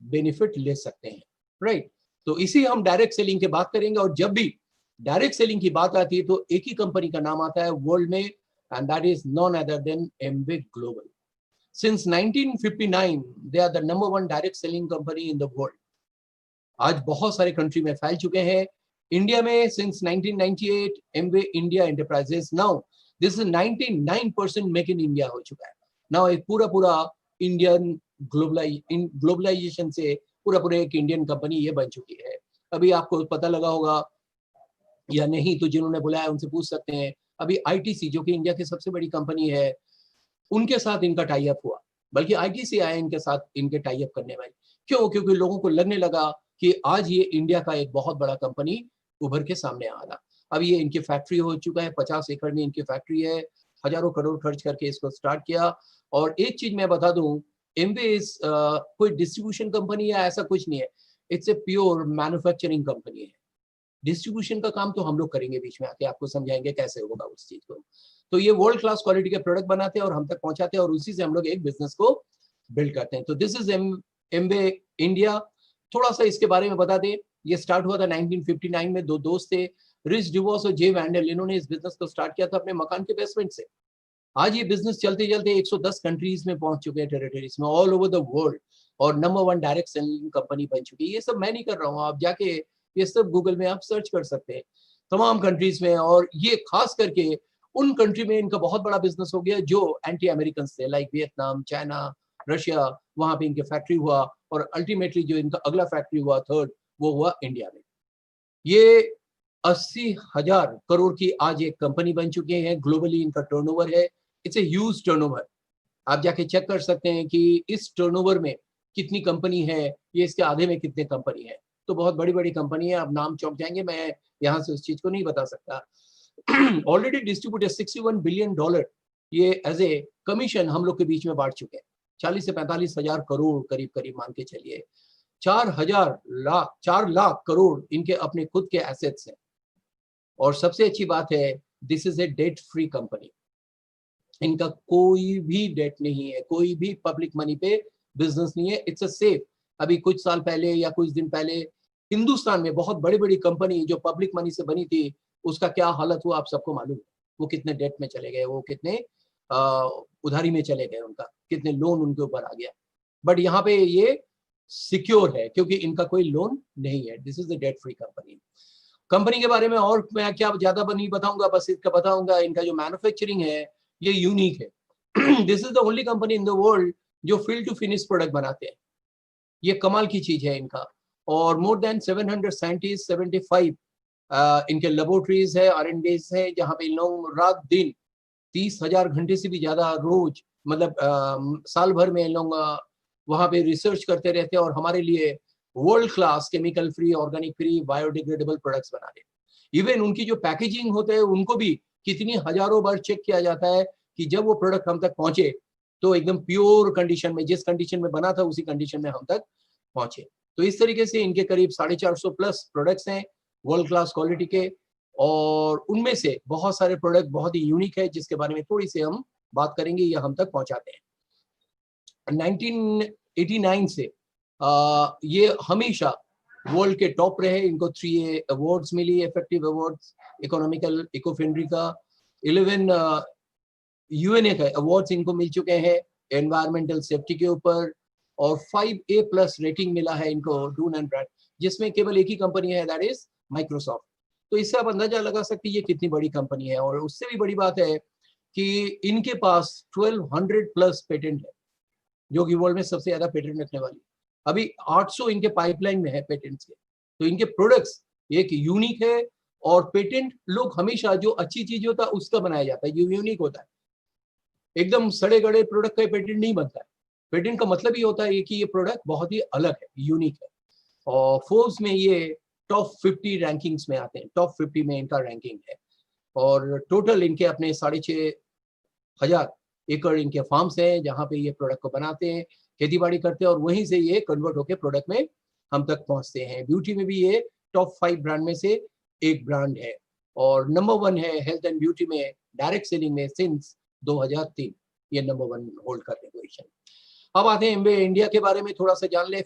बेनिफिट ले सकते हैं, राइट। तो इसी हम डायरेक्ट सेलिंग की बात करेंगे, और जब भी डायरेक्ट सेलिंग की बात आती है तो एक ही कंपनी का नाम आता है वर्ल्ड में, and that is none other than Amway global. Since 1959, they are the number one direct selling company in the world. आज बहुत सारे कंट्री में फैल चुके हैं। इंडिया में since 1998, Amway India enterprises, now this is 99% make in India हो चुका है। नाउ एक पूरा इंडियन ग्लोबलाइजेशन से पूरा एक इंडियन कंपनी ये बन चुकी है। अभी आपको पता लगा होगा या नहीं, तो जिन्होंने बुलाया उनसे पूछ सकते हैं। अभी आईटीसी जो कि इंडिया की सबसे बड़ी कंपनी है, उनके साथ इनका टाई अप हुआ, बल्कि आईटीसी आया इनके साथ इनके टाई अप करने वाली। क्यों? क्योंकि लोगों को लगने लगा कि आज ये इंडिया का एक बहुत बड़ा कंपनी उभर के सामने आ रहा। अब ये इनकी फैक्ट्री हो चुका है, 50 एकड़ में इनकी फैक्ट्री है, हजारों करोड़ खर्च करके इसको स्टार्ट किया। और एक चीज मैं बता दूं, एमवे इज कोई डिस्ट्रीब्यूशन कंपनी या ऐसा कुछ नहीं है, it's a pure manufacturing company है। डिस्ट्रीब्यूशन का काम तो हम लोग करेंगे, बीच में आके आपको समझाएंगे कैसे होगा उस चीज को। तो ये वर्ल्ड क्लास क्वालिटी के प्रोडक्ट बनाते हैं और हम तक पहुंचाते हैं, और उसी से हम लोग एक बिजनेस को बिल्ड करते हैं। तो दिस इज एमवे इंडिया। थोड़ा सा इसके बारे में बता दें, ये स्टार्ट हुआ था 1959 में। दो दोस्त थे, रिच डिवोर्स और जे वैंडल, इन्होंने इस बिजनेस को स्टार्ट किया था अपने मकान के बेसमेंट से। आज ये बिजनेस चलते चलते 110 कंट्रीज में पहुंच चुके हैं, टेरिटरीज में, ऑल ओवर द वर्ल्ड, और number one direct selling company बन चुकी है। ये सब मैं नहीं कर रहा हूँ, आप जाके ये सब गूगल में आप सर्च कर सकते हैं तमाम कंट्रीज में। और ये खास करके उन कंट्री में इनका बहुत बड़ा बिजनेस हो गया जो एंटी अमेरिकन थे, लाइक वियतनाम, चाइना, रशिया, वहां पे इनके फैक्ट्री हुआ। और अल्टीमेटली जो इनका अगला फैक्ट्री हुआ, थर्ड, वो हुआ इंडिया में। ये 80,000 करोड़ की आज एक कंपनी बन चुके हैं। ग्लोबली इनका टर्नओवर है, इट्स ए ह्यूज टर्नओवर। आप जाके चेक कर सकते हैं कि इस टर्नओवर में कितनी कंपनी है, ये इसके आधे में कितने कंपनी है। तो बहुत बड़ी बड़ी कंपनी है, आप नाम चौंक जाएंगे, मैं यहाँ से उस चीज को नहीं बता सकता। ऑलरेडी डिस्ट्रीब्यूटेड $61 बिलियन ये एज ए कमीशन हम लोग के बीच में बांट चुके हैं। 40 से 45 हजार करोड़ करीब करीब मान के चलिए। 4 लाख करोड़ इनके अपने खुद के एसेट्स हैं। और सबसे अच्छी बात है, this is a debt free company. इनका कोई भी डेट नहीं है, कोई भी पब्लिक मनी पे बिजनेस नहीं है, इट्स अ सेफ। अभी कुछ साल पहले या कुछ दिन पहले हिंदुस्तान में बहुत बड़ी बड़ी कंपनी जो पब्लिक मनी से बनी थी, उसका क्या हालत हुआ आप सबको मालूम है। वो कितने डेट में चले गए, वो कितने उधारी में चले गए, उनका कितने लोन उनके ऊपर आ गया। बट यहाँ पे ये सिक्योर है क्योंकि इनका कोई लोन नहीं है। This is the debt free company. Company के बारे में और मैं क्या ज्यादा नहीं बताऊंगा, बस इसका बताऊंगा इनका जो मैन्युफैक्चरिंग है ये यूनिक है। This is the only company in the world जो फिल टू फिनिश प्रोडक्ट बनाते हैं। ये कमाल की चीज है इनका। और मोर देन 700 साइंटिस्ट, 75 इनके लेबोरेटरीज है, R&Ds है, जहाँ पे इन लोग रात दिन 30,000 घंटे से भी ज्यादा रोज, मतलब साल भर में इन लोग वहाँ पे रिसर्च करते रहते हैं और हमारे लिए world class chemical free, organic free, biodegradable products बना रहे हैं। इवन उनकी जो पैकेजिंग होते हैं उनको भी कितनी हजारों बार चेक किया जाता है कि जब वो प्रोडक्ट हम तक पहुंचे तो एकदम प्योर कंडीशन में, जिस कंडीशन में बना था उसी कंडीशन में हम तक पहुंचे। तो इस तरीके से इनके करीब 450 प्लस प्रोडक्ट्स हैं वर्ल्ड क्लास क्वालिटी के, और उनमें से बहुत सारे प्रोडक्ट बहुत ही यूनिक है जिसके बारे में थोड़ी सी हम बात करेंगे, या हम तक पहुंचाते हैं। 1989 से ये हमेशा वर्ल्ड के टॉप रहे। इनको 3 अवार्ड्स मिली, effective awards, economical, eco friendly का। 11 यूएनए का अवार्ड्स इनको मिल चुके हैं एनवायरमेंटल सेफ्टी के ऊपर, और 5A+ रेटिंग मिला है इनको डून एंड ब्रैड, जिसमें केवल एक ही कंपनी है, दैट इज माइक्रोसॉफ्ट। तो इससे आप अंदाजा लगा सकते हैं ये कितनी बड़ी कंपनी है। और उससे भी बड़ी बात है कि इनके पास 1200+ पेटेंट है, जो कि वर्ल्ड में सबसे ज्यादा पेटेंट रखने वाली। अभी 800 इनके पाइपलाइन में है पेटेंट्स के। तो इनके प्रोडक्ट्स एक यूनिक है, और पेटेंट लोग हमेशा जो अच्छी चीज होता है उसका बनाया जाता है, जो यूनिक होता है। एकदम सड़े गड़े प्रोडक्ट का पेटेंट नहीं बनता है। पेटेंट का मतलब ही होता है कि ये प्रोडक्ट बहुत ही अलग है, यूनिक है। और फोर्ब्स में ये टॉप 50 रैंकिंग्स में आते हैं, टॉप 50 में इनका रैंकिंग है। और टोटल इनके अपने 6,500 एकड़ इनके फार्म्स हैं जहाँ पे ये प्रोडक्ट को बनाते हैं, खेती बाड़ी करते हैं, और वहीं से ये कन्वर्ट होकर प्रोडक्ट में हम तक पहुंचते हैं। ब्यूटी में भी ये टॉप 5 ब्रांड में से एक ब्रांड है और नंबर 1 है हेल्थ एंड ब्यूटी में डायरेक्ट सेलिंग में सिंस 2003, ये नंबर 1 होल्ड करने की पोजीशन। अब आते हैं इंडिया के बारे में थोड़ा सा जान ले।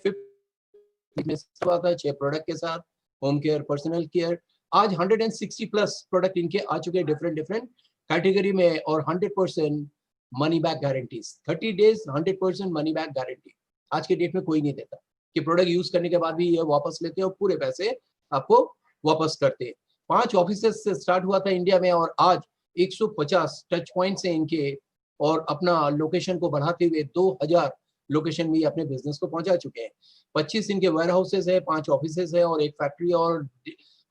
6 प्रोडक्ट के साथ होम केयर, पर्सनल केयर। आज 160 प्लस प्रोडक्ट इनके आ चुके हैं डिफरेंट कैटेगरी में और 100% money back guarantees, 30 days 100% money back guarantee. आज के डेट में कोई नहीं देता कि प्रोडक्ट यूज करने के बाद भी ये वापस लेते हैं और पूरे पैसे आपको वापस करते हैं। 5 ऑफिसेस से स्टार्ट हुआ था इंडिया में और आज 150 टच पॉइंट्स हैं इनके और अपना लोकेशन को बढ़ाते हुए 2000 लोकेशन में अपने बिजनेस को पहुंचा चुके हैं। 25 इनके वेयर हाउसेस है, 5 ऑफिसेस है और एक फैक्ट्री और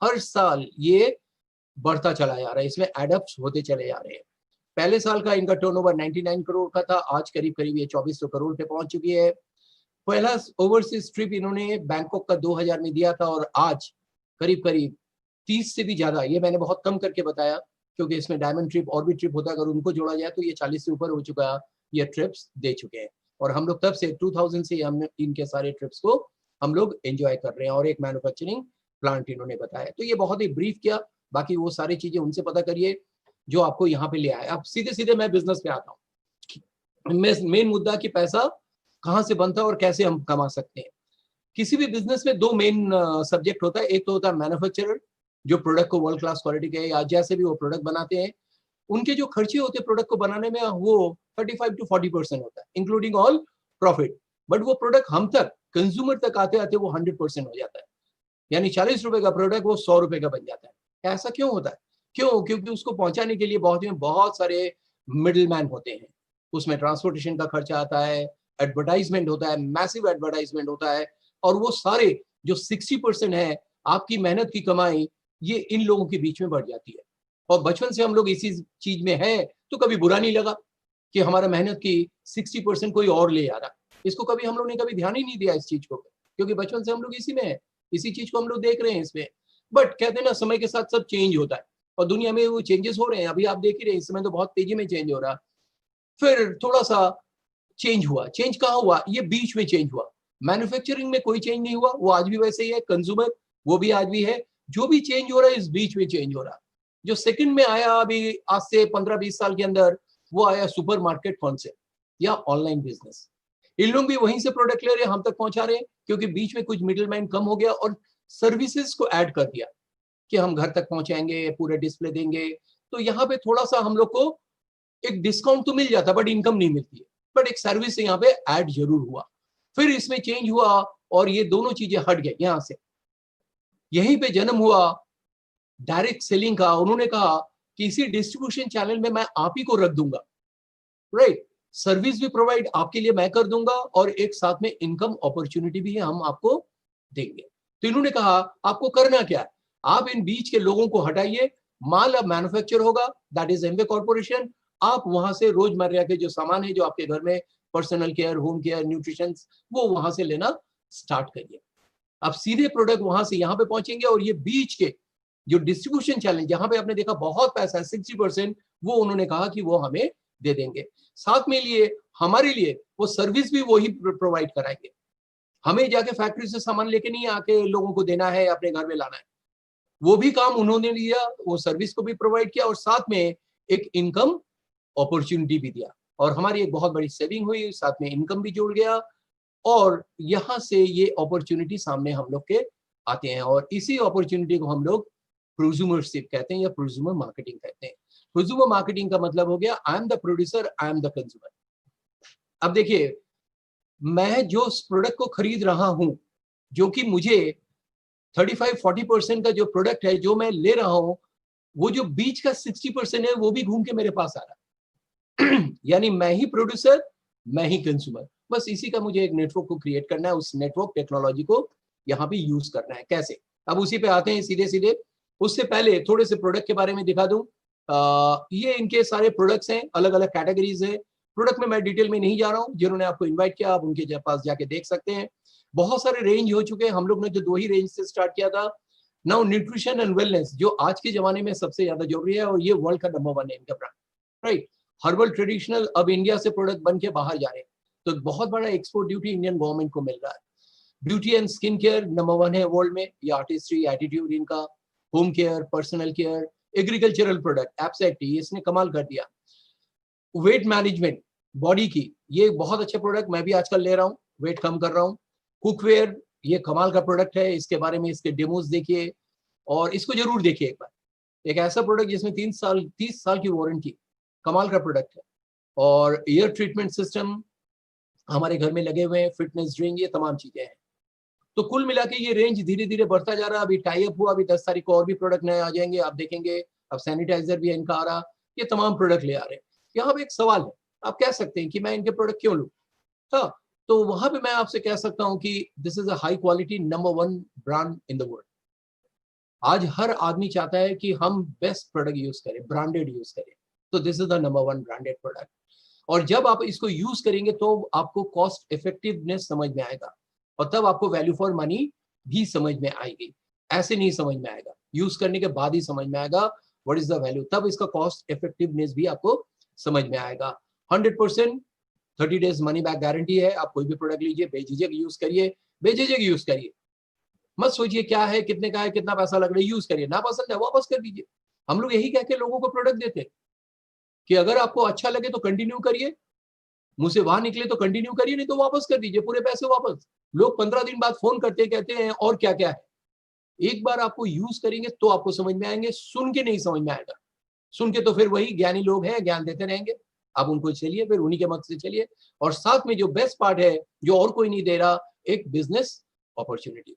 हर साल ये बढ़ता चला जा रहा है, इसमें एडअप्स होते चले जा रहे हैं। पहले साल का इनका टर्नओवर 99 करोड़ का था, आज करीब करीब ये 2400 करोड़ पे पहुंच चुकी है। पहला ओवरसीज ट्रिप इन्होंने बैंकॉक का 2000 में दिया था और आज करीब करीब 30 से भी ज्यादा, ये मैंने बहुत कम करके बताया क्योंकि इसमें डायमंड ट्रिप और भी ट्रिप होता है, अगर उनको जोड़ा जाए तो ये 40 से ऊपर हो चुका, ये ट्रिप्स दे चुके हैं और हम लोग तब से 2000 से हम इनके सारे ट्रिप्स को हम लोग एंजॉय कर रहे हैं और एक मैन्युफैक्चरिंग प्लांट इन्होंने बताया। तो ये बहुत ही ब्रीफ किया, बाकी वो सारी चीजें उनसे पता करिए जो आपको यहाँ पे ले आए। अब सीधे सीधे मैं बिजनेस पे आता हूँ। मेन मुद्दा कि पैसा कहाँ से बनता है और कैसे हम कमा सकते हैं। किसी भी बिजनेस में 2 मेन सब्जेक्ट होता है, एक तो होता है मैन्युफैक्चरर जो प्रोडक्ट को वर्ल्ड क्लास क्वालिटी के या जैसे भी वो प्रोडक्ट बनाते हैं, उनके जो खर्चे होते हैं प्रोडक्ट को बनाने में वो 35 to 40% होता है इंक्लूडिंग ऑल प्रॉफिट, बट वो प्रोडक्ट हम तक कंज्यूमर तक आते आते वो 100% हो जाता है, यानी 40 रुपए का प्रोडक्ट वो 100 रुपए का बन जाता है। ऐसा क्यों होता है? क्यों? क्योंकि उसको पहुंचाने के लिए बहुत सारे मिडिल मैन होते हैं, उसमें ट्रांसपोर्टेशन का खर्चा आता है, एडवर्टाइजमेंट होता है, मैसिव एडवर्टाइजमेंट होता है और वो सारे जो 60% है आपकी मेहनत की कमाई, ये इन लोगों के बीच में बढ़ जाती है। और बचपन से हम लोग इसी चीज में है तो कभी बुरा नहीं लगा कि हमारा मेहनत की 60% कोई और ले आ रहा। इसको कभी हम लोग ने कभी ध्यान ही नहीं दिया इस चीज को, क्योंकि बचपन से हम लोग इसी में है, इसी चीज को हम लोग देख रहे हैं इसमें। बट कहते हैं ना समय के साथ सब चेंज होता है और दुनिया में वो चेंजेस हो रहे हैं, अभी आप देख ही रहे हैं इस समय तो बहुत तेजी में चेंज हो रहा। फिर थोड़ा सा चेंज हुआ, चेंज कहाँ हुआ? ये बीच में चेंज हुआ। मैन्युफैक्चरिंग में कोई चेंज नहीं हुआ, वो आज भी वैसे ही है, कंज्यूमर वो भी आज भी है, जो भी चेंज हो रहा है इस बीच में चेंज हो रहा है। जो सेकंड में आया अभी आज से 15-20 साल के अंदर, वो आया सुपरमार्केट कॉन्सेप्ट या ऑनलाइन बिजनेस। इन लोग भी वहीं से प्रोडक्ट ले रहे हैं, हम तक पहुंचा रहे हैं, क्योंकि बीच में कुछ मिडिलमैन कम हो गया और सर्विसेज को ऐड कर दिया कि हम घर तक पहुंचाएंगे, पूरे डिस्प्ले देंगे। तो यहाँ पे थोड़ा सा हम लोग को एक डिस्काउंट तो मिल जाता बट इनकम नहीं मिलती है, बट एक सर्विस यहाँ पे ऐड जरूर हुआ। फिर इसमें चेंज हुआ और ये दोनों चीजें हट गए यहाँ से। यहीं पे जन्म हुआ डायरेक्ट सेलिंग का। उन्होंने कहा कि इसी डिस्ट्रीब्यूशन चैनल में मैं आप ही को रख दूंगा, राइट, सर्विस भी प्रोवाइड आपके लिए मैं कर दूंगा और एक साथ में इनकम अपॉर्चुनिटी भी हम आपको देंगे। तो इन्होंने कहा आपको करना क्या है, आप इन बीच के लोगों को हटाइए, माल अब मैन्युफैक्चर होगा, दैट इज एमवे कॉर्पोरेशन। आप वहां से रोजमर्रा के जो सामान है जो आपके घर में personal care, home care, nutrition, वो वहां से लेना स्टार्ट करिए। अब सीधे प्रोडक्ट वहां से यहाँ पे पहुंचेंगे और ये बीच के जो डिस्ट्रीब्यूशन चैनल जहां पे आपने देखा बहुत पैसा है 60%, वो उन्होंने कहा कि वो हमें दे देंगे। साथ में लिए हमारे लिए वो सर्विस भी वही प्रोवाइड कराएंगे। हमें जाके फैक्ट्री से सामान लेके नहीं आके लोगों को देना है, अपने घर में लाना है, वो भी काम उन्होंने लिया, वो सर्विस को भी प्रोवाइड किया और साथ में एक इनकम अपॉर्चुनिटी भी दिया और हमारी एक बहुत बड़ी सेविंग हुई, साथ में इनकम भी जुड़ गया और यहां से ये अपॉर्चुनिटी सामने हम लोग के आते हैं और इसी अपॉर्चुनिटी को हम लोग प्रोज्यूमरशिप कहते हैं या प्रोज्यूमर मार्केटिंग कहते हैं। प्रोज्यूमर मार्केटिंग का मतलब हो गया I am the producer, I am the consumer. अब देखिए, मैं जो प्रोडक्ट को खरीद रहा हूं, जो कि मुझे 35-40% का जो प्रोडक्ट है जो मैं ले रहा हूं, वो जो बीच का 60% है वो भी घूम के मेरे पास आ रहा है यानी मैं ही प्रोड्यूसर, मैं ही कंज्यूमर। बस इसी का मुझे एक नेटवर्क को क्रिएट करना है, उस नेटवर्क टेक्नोलॉजी को यहाँ पे यूज करना है। कैसे? अब उसी पे आते हैं सीधे सीधे। उससे पहले थोड़े से प्रोडक्ट के बारे में दिखा दूं। ये इनके सारे प्रोडक्ट्स हैं, अलग अलग कैटेगरीज है। प्रोडक्ट में मैं डिटेल में नहीं जा रहा हूं, जिन्होंने आपको इन्वाइट किया आप उनके पास जाके देख सकते हैं। बहुत सारे रेंज हो चुके हैं, हम लोग ने जो 2 ही रेंज से स्टार्ट किया था। नाउ न्यूट्रिशन एंड वेलनेस जो आज के जमाने में सबसे ज्यादा जरूरी है और ये वर्ल्ड का नंबर 1 है इनका ब्रांड, राइट। हर्बल ट्रेडिशनल अब इंडिया से प्रोडक्ट बन के बाहर जा रहे हैं, तो बहुत बड़ा एक्सपोर्ट ड्यूटी इंडियन गवर्नमेंट को मिल रहा है। Beauty and skin care number 1 है वर्ल्ड में, ये आर्टिस्ट्री, एटीट्यूड इनका, home care, personal care, agricultural product, exactly इसने कमाल कर दिया। वेट मैनेजमेंट बॉडी की, ये बहुत अच्छा प्रोडक्ट मैं भी आजकल ले रहा हूँ, वेट कम कर रहा हूँ। कुकवेयर, ये कमाल का प्रोडक्ट है, इसके बारे में इसके डेमोज देखिए और इसको जरूर देखिए एक बार। एक ऐसा प्रोडक्ट जिसमें 30 साल की वारंटी, कमाल का प्रोडक्ट है। और एयर ट्रीटमेंट सिस्टम हमारे घर में लगे हुए हैं, फिटनेस ड्रिंक, ये तमाम चीजें हैं। तो कुल मिला के ये रेंज धीरे धीरे बढ़ता जा रहा है। अभी टाई अप हुआ, अभी 10 तारीख को और भी प्रोडक्ट नए आ जाएंगे, आप देखेंगे। अब सैनिटाइजर भी इनका आ रहा, ये तमाम प्रोडक्ट ले आ रहे हैं। यहाँ पे एक सवाल है, आप कह सकते हैं कि मैं इनके प्रोडक्ट क्यों लूं? हाँ, तो वहां पे मैं आपसे कह सकता हूं कि this is a high quality number 1 brand in the world. आज हर आदमी चाहता है कि हम बेस्ट प्रोडक्ट यूज करें, ब्रांडेड यूज करें, तो this is the number 1 branded product. और जब आप इसको यूज करेंगे तो आपको कॉस्ट इफेक्टिवनेस समझ में आएगा और तब आपको वैल्यू फॉर मनी भी समझ में आएगी। ऐसे नहीं समझ में आएगा, यूज करने के बाद ही समझ में आएगा व्हाट इज द वैल्यू, तब इसका कॉस्ट इफेक्टिवनेस भी आपको समझ में आएगा। 100% 30 डेज मनी बैक गारंटी है। आप कोई भी प्रोडक्ट लीजिए, बेझिझक यूज करिए, बेझिझक यूज करिए, मत सोचिए क्या है, कितने का है, कितना पैसा लग रहा है, यूज करिए, ना पसंद है वापस कर दीजिए। हम लोग यही कह के लोगों को प्रोडक्ट देते हैं कि अगर आपको अच्छा लगे तो कंटिन्यू करिए, मुझसे वहां निकले तो कंटिन्यू करिए, नहीं तो वापस कर दीजिए, पूरे पैसे वापस। लोग 15 दिन बाद फोन करते कहते हैं और क्या क्या है। एक बार आपको यूज करेंगे तो आपको समझ में आएंगे, सुन के नहीं समझ में आएगा। सुन के तो फिर वही ज्ञानी लोग हैं, ज्ञान देते रहेंगे, आप उनको चलिए, फिर उन्हीं के मत से चलिए। और साथ में जो बेस्ट पार्ट है, जो और कोई नहीं दे रहा, एक बिजनेस अपॉर्चुनिटी।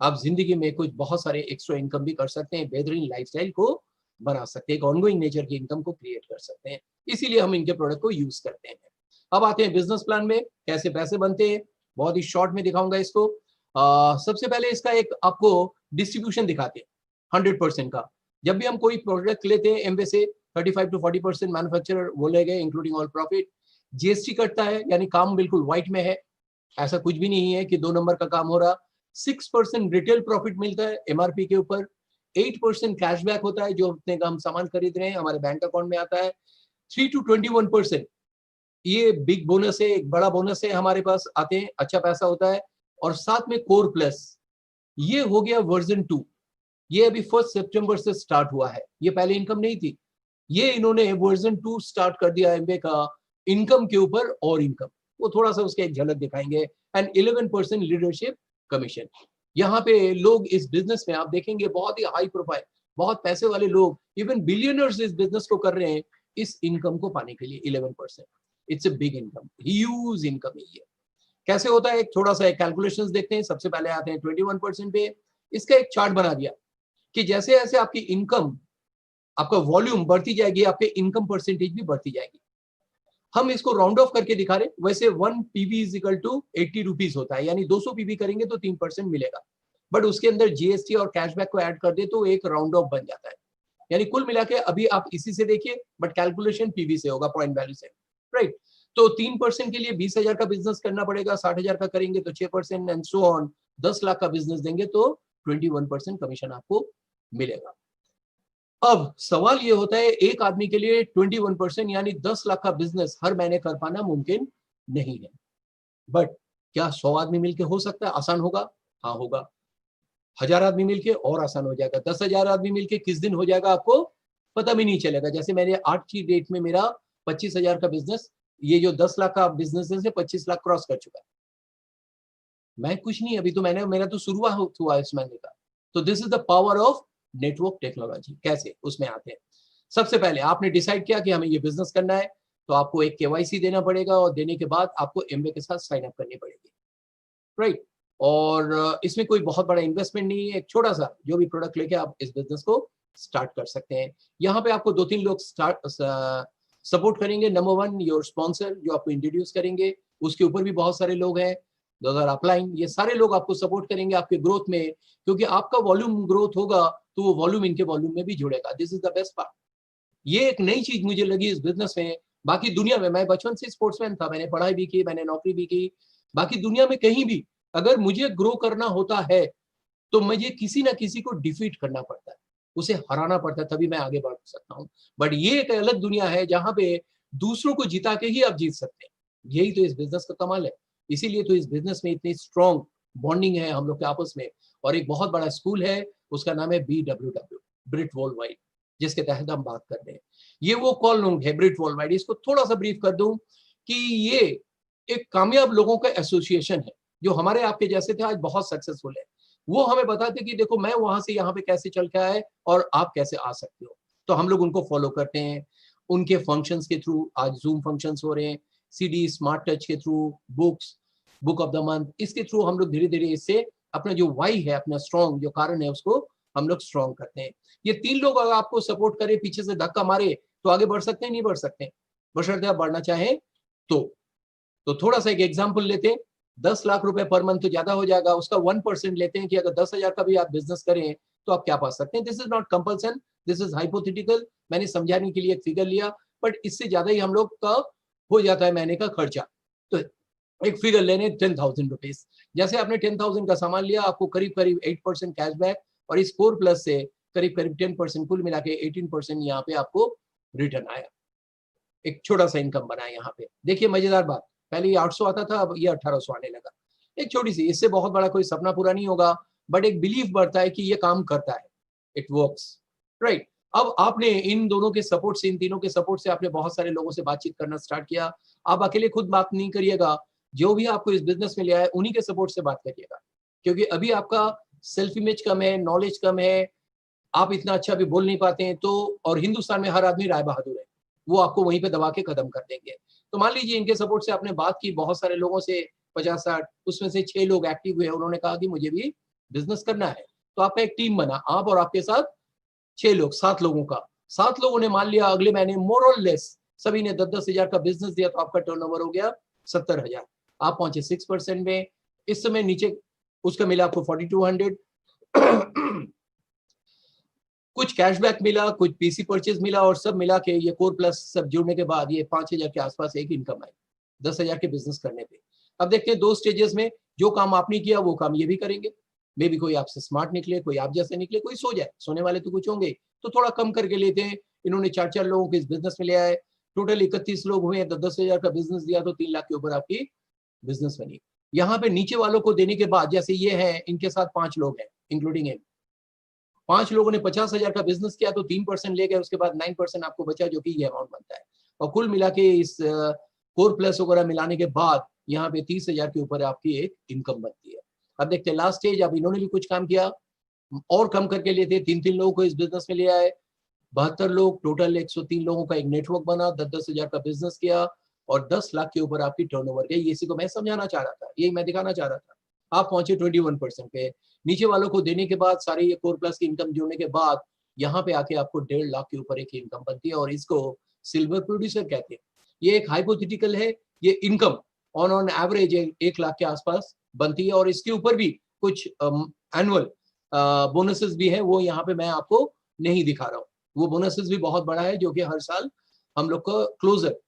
आप जिंदगी में कुछ बहुत सारे एक्स्ट्रा इनकम भी कर सकते हैं, बेहतरीन लाइफस्टाइल को बना सकते हैं, एक ऑनगोइंग नेचर की इनकम को क्रिएट कर सकते हैं। इसीलिए हम इनके प्रोडक्ट को यूज करते हैं। अब आते हैं बिजनेस प्लान में, कैसे पैसे बनते हैं। बहुत ही शॉर्ट में दिखाऊंगा इसको। सबसे पहले इसका एक आपको डिस्ट्रीब्यूशन दिखाते हैं 100% का। जब भी हम कोई प्रोडक्ट लेते हैं एमवे से, 35 to 40% मैन्युफैक्चरर वो ले गए, इंक्लूडिंग ऑल प्रॉफिट। जीएसटी कटता है, यानी काम बिल्कुल व्हाइट में है, ऐसा कुछ भी नहीं है कि 2 नंबर का काम हो रहा। 6% रिटेल प्रॉफिट मिलता है एमआरपी के ऊपर। 8% कैशबैक होता है, जो उतने का हम सामान खरीद रहे हैं हमारे बैंक अकाउंट में आता है। 3 to 21% ये बिग बोनस है, एक बड़ा बोनस है, हमारे पास आते हैं, अच्छा पैसा होता है। और साथ में कोर प्लस, ये हो गया वर्जन 2, ये अभी 1 सितंबर से स्टार्ट हुआ है, ये पहले इनकम नहीं थी, ये इन्होंने वर्जन 2 स्टार्ट कर दिया एमबे का, इनकम के ऊपर और इनकम, वो थोड़ा सा उसके एक झलक दिखाएंगे। And 11% leadership commission. यहाँ पे लोग इस बिजनेस में आप देखेंगे बहुत ही हाई प्रोफाइल, बहुत पैसे वाले लोग, इवन बिलियनर्स इस बिजनेस को कर रहे हैं इस इनकम को पाने के लिए। 11%, it's a big income, huge income है ये। कैसे होता है, एक थोड़ा सा कैलकुलेशंस देखते हैं। सबसे पहले आते हैं 21% पे। इसका एक चार्ट बना दिया कि जैसे जैसे आपकी इनकम, आपका वॉल्यूम बढ़ती जाएगी, आपके इनकम परसेंटेज भी बढ़ती जाएगी। हम इसको राउंड ऑफ करके दिखा रहे, वैसे 1 PV is equal to 80 rupees होता है, यानी 200 पीवी करेंगे तो 3% मिलेगा। बट उसके अंदर जीएसटी और कैशबैक को ऐड कर दे तो एक राउंड ऑफ बन जाता है। यानी कुल मिला के अभी आप इसी से देखिए, बट कैलकुलेशन पीवी से होगा, पॉइंट वैल्यू से, राइट। तो 3% के लिए 20,000 का बिजनेस करना पड़ेगा, 60,000 का करेंगे तो 6% एंड सो ऑन। 10 लाख का बिजनेस देंगे तो 21% कमीशन आपको मिलेगा। अब सवाल ये होता है, एक आदमी के लिए 21% यानी 10 लाख का बिजनेस हर महीने कर पाना मुमकिन नहीं है। बट क्या 100 आदमी मिलके हो सकता है, आसान होगा? हाँ होगा। 1000 आदमी मिलके और आसान हो जाएगा। 10,000 आदमी मिलके किस दिन हो जाएगा आपको पता भी नहीं चलेगा। जैसे मैंने 8 की डेट में मेरा 25,000 का बिजनेस, ये जो 10 लाख का बिजनेस है 25 लाख क्रॉस कर चुका है। मैं कुछ नहीं, अभी तो मेरा तो शुरुआत हुआ इस महीने का। तो this is the power of network technology. कैसे उसमें आते हैं, सबसे पहले आपने डिसाइड किया कि हमें ये बिजनेस करना है, तो आपको एक केवाईसी देना पड़ेगा और देने के बाद आपको एमबे के साथ साइन अप करनी पड़ेगी, राइट। और इसमें कोई बहुत बड़ा इन्वेस्टमेंट नहीं है, एक छोटा सा जो भी प्रोडक्ट लेके आप इस बिजनेस को स्टार्ट कर सकते हैं। यहाँ पे आपको 2-3 लोग सपोर्ट करेंगे। नंबर 1 योर स्पॉन्सर, जो आपको इंट्रोड्यूस करेंगे, उसके ऊपर भी बहुत सारे लोग हैं, अपलाइन, ये सारे लोग आपको सपोर्ट करेंगे आपके ग्रोथ में, क्योंकि आपका वॉल्यूम ग्रोथ होगा तो वो वॉल्यूम इनके वॉल्यूम में भी जुड़ेगा। This is the best part. ये एक नई चीज मुझे लगी इस बिजनेस में। बाकी दुनिया में, मैं बचपन से स्पोर्ट्समैन था, मैंने पढ़ाई भी की, मैंने नौकरी भी की। बाकी दुनिया में कहीं भी अगर मुझे ग्रो करना होता है तो मुझे किसी ना किसी को डिफीट करना पड़ता है, उसे हराना पड़ता है, तभी मैं आगे बढ़ सकता हूँ। बट ये एक अलग दुनिया है जहां पे दूसरों को जिता के ही आप जीत सकते हैं। यही तो इस बिजनेस का कमाल है। इसीलिए तो इस बिजनेस में इतनी स्ट्रॉन्ग बॉन्डिंग है हम लोग के आपस में। और एक बहुत बड़ा स्कूल है, उसका नाम है BWW, ब्रिट वर्ल्डवाइड, जिसके तहत हम बात कर रहे हैं। ये वो कॉल लूंग है ब्रिट वर्ल्डवाइड। इसको थोड़ा सा ब्रीफ कर दूं कि ये एक कामयाब लोगों का एसोसिएशन है जो हमारे आपके जैसे थे, आज बहुत सक्सेसफुल है। वो हमें बताते कि देखो मैं वहां से यहाँ पे कैसे चल के आए और आप कैसे आ सकते हो। तो हम लोग उनको फॉलो करते हैं, उनके फंक्शंस के थ्रू। आज जूम फंक्शंस हो रहे हैं, CD स्मार्ट टच के through, book of the month, इसके थ्रू हम लोग धीरे धीरे इससे अपना जो वाई है, अपना स्ट्रॉन्ग जो कारण है, उसको हम लोग स्ट्रॉन्ग करते हैं। ये 3 लोग अगर आपको सपोर्ट करे, पीछे से धक्का मारे, तो आगे बढ़ सकते हैं? नहीं बढ़ सकते, बशर्ते आप बढ़ना चाहें तो थोड़ा सा एक एग्जाम्पल लेते हैं। 10 लाख रुपए पर मंथ तो ज्यादा हो जाएगा, उसका 1% लेते हैं कि अगर 10,000 का भी आप बिजनेस करें तो आप क्या पा सकते हैं। This is not compulsion, this is hypothetical. मैंने समझाने के लिए एक फिगर लिया, बट इससे ज्यादा ही हम लोग का हो जाता है महीने का खर्चा। तो एक फिगर लेने 10,000 रुपीज। जैसे आपने 10,000 का सामान लिया, आपको करीब करीब 8% कैशबैक, और इस 4+ से करीब करीब 10%, कुल मिला के 18% यहाँ पे आपको रिटर्न आया। एक छोटा सा इनकम बना यहाँ पे। देखिए मजेदार बात, पहले ये 800 आता था, अब ये 1800 आने लगा। एक छोटी सी, इससे बहुत बड़ा कोई सपना पूरा नहीं होगा, बट एक बिलीफ बढ़ता है कि ये काम करता है, इट वर्क्स, राइट। अब आपने इन दोनों के सपोर्ट से, इन तीनों के सपोर्ट से आपने बहुत सारे लोगों से बातचीत करना स्टार्ट किया। आप अकेले खुद बात नहीं करिएगा, जो भी आपको इस बिजनेस में लिया है उन्हीं के सपोर्ट से बात करिएगा। क्योंकि अभी आपका सेल्फ इमेज कम है, नॉलेज कम है, आप इतना अच्छा भी बोल नहीं पाते हैं, तो और हिंदुस्तान में हर आदमी राय बहादुर है, वो आपको वहीं पे दबा के खत्म कर देंगे। तो मान लीजिए इनके सपोर्ट से आपने बात की बहुत सारे लोगों से, 50-60, उसमें से 6 लोग एक्टिव हुए, उन्होंने कहा कि मुझे भी बिजनेस करना है। तो आपका एक टीम बना, आप और आपके साथ 6 लोग, 7 लोगों का। 7 लोगों ने मान लिया अगले महीने मोर और लेस सभी ने 10-10 हजार का बिजनेस दिया, तो आपका टर्नओवर हो गया 70,000। आप पहुंचे 6% में। इस समय नीचे उसका मिला आपको 4200 कुछ कैशबैक मिला, कुछ PC परचेज मिला, और सब मिला के ये कोर प्लस सब जुड़ने के बाद ये 5,000 के आसपास एक इनकम आई 10,000 के बिजनेस करने पे। अब देखते हैं 2 स्टेजेस में, जो काम आपने किया वो काम ये भी करेंगे। मे भी कोई आपसे स्मार्ट निकले, कोई आप जैसे निकले, कोई सो जाए, सोने वाले तो कुछ होंगे, तो थोड़ा कम करके लेते हैं। इन्होंने 4-4 लोगों को इस बिजनेस में ले आए, टोटल 31 लोग हुए, 10,000 का बिजनेस दिया, तो 3 लाख के ऊपर आपकी बिजनेस बनी। यहाँ पे नीचे वालों को देने के बाद, जैसे ये है, इनके साथ 5 लोग हैं इंक्लूडिंग हिम, 5 लोगों ने 50,000 का बिजनेस किया, तो 3% ले गए, उसके बाद 9% आपको बचा, जो कि ये अमाउंट बनता है। और कुल मिला के इस कोर प्लस वगैरह मिलाने के बाद यहाँ पे 30,000 के ऊपर आपकी एक इनकम बनती है। अब देखते हैं लास्ट स्टेज, अब इन्होंने भी कुछ काम किया और कम करके लेते, 3-3 लोगों को इस बिजनेस में ले आए, 72 लोग टोटल, 103 लोगों का एक नेटवर्क बना, 10-10 हजार का बिजनेस किया, और 10 लाख के ऊपर आपकी टर्नओवर गई। इसी को मैं समझाना चाह रहा था, यही मैं दिखाना चाह रहा था। आप पहुंचे 21% पे। नीचे वालों को देने के बाद, सारे ये कोर प्लस की इनकम जोड़ने के बाद, यहाँ पे आके आपको 1.5 लाख के ऊपर एक इनकम बनती है, और इसको सिल्वर प्रोड्यूसर कहते हैं। ये एक हाइपोथेटिकल है, ये इनकम ऑन एवरेज 1 लाख के आसपास बनती है, और इसके ऊपर भी कुछ एनुअल बोनसेस भी है, वो यहाँ पे मैं आपको नहीं दिखा रहा हूँ। वो बोनसेस भी बहुत बड़ा है, जो कि हर साल हम लोग को क्लोजर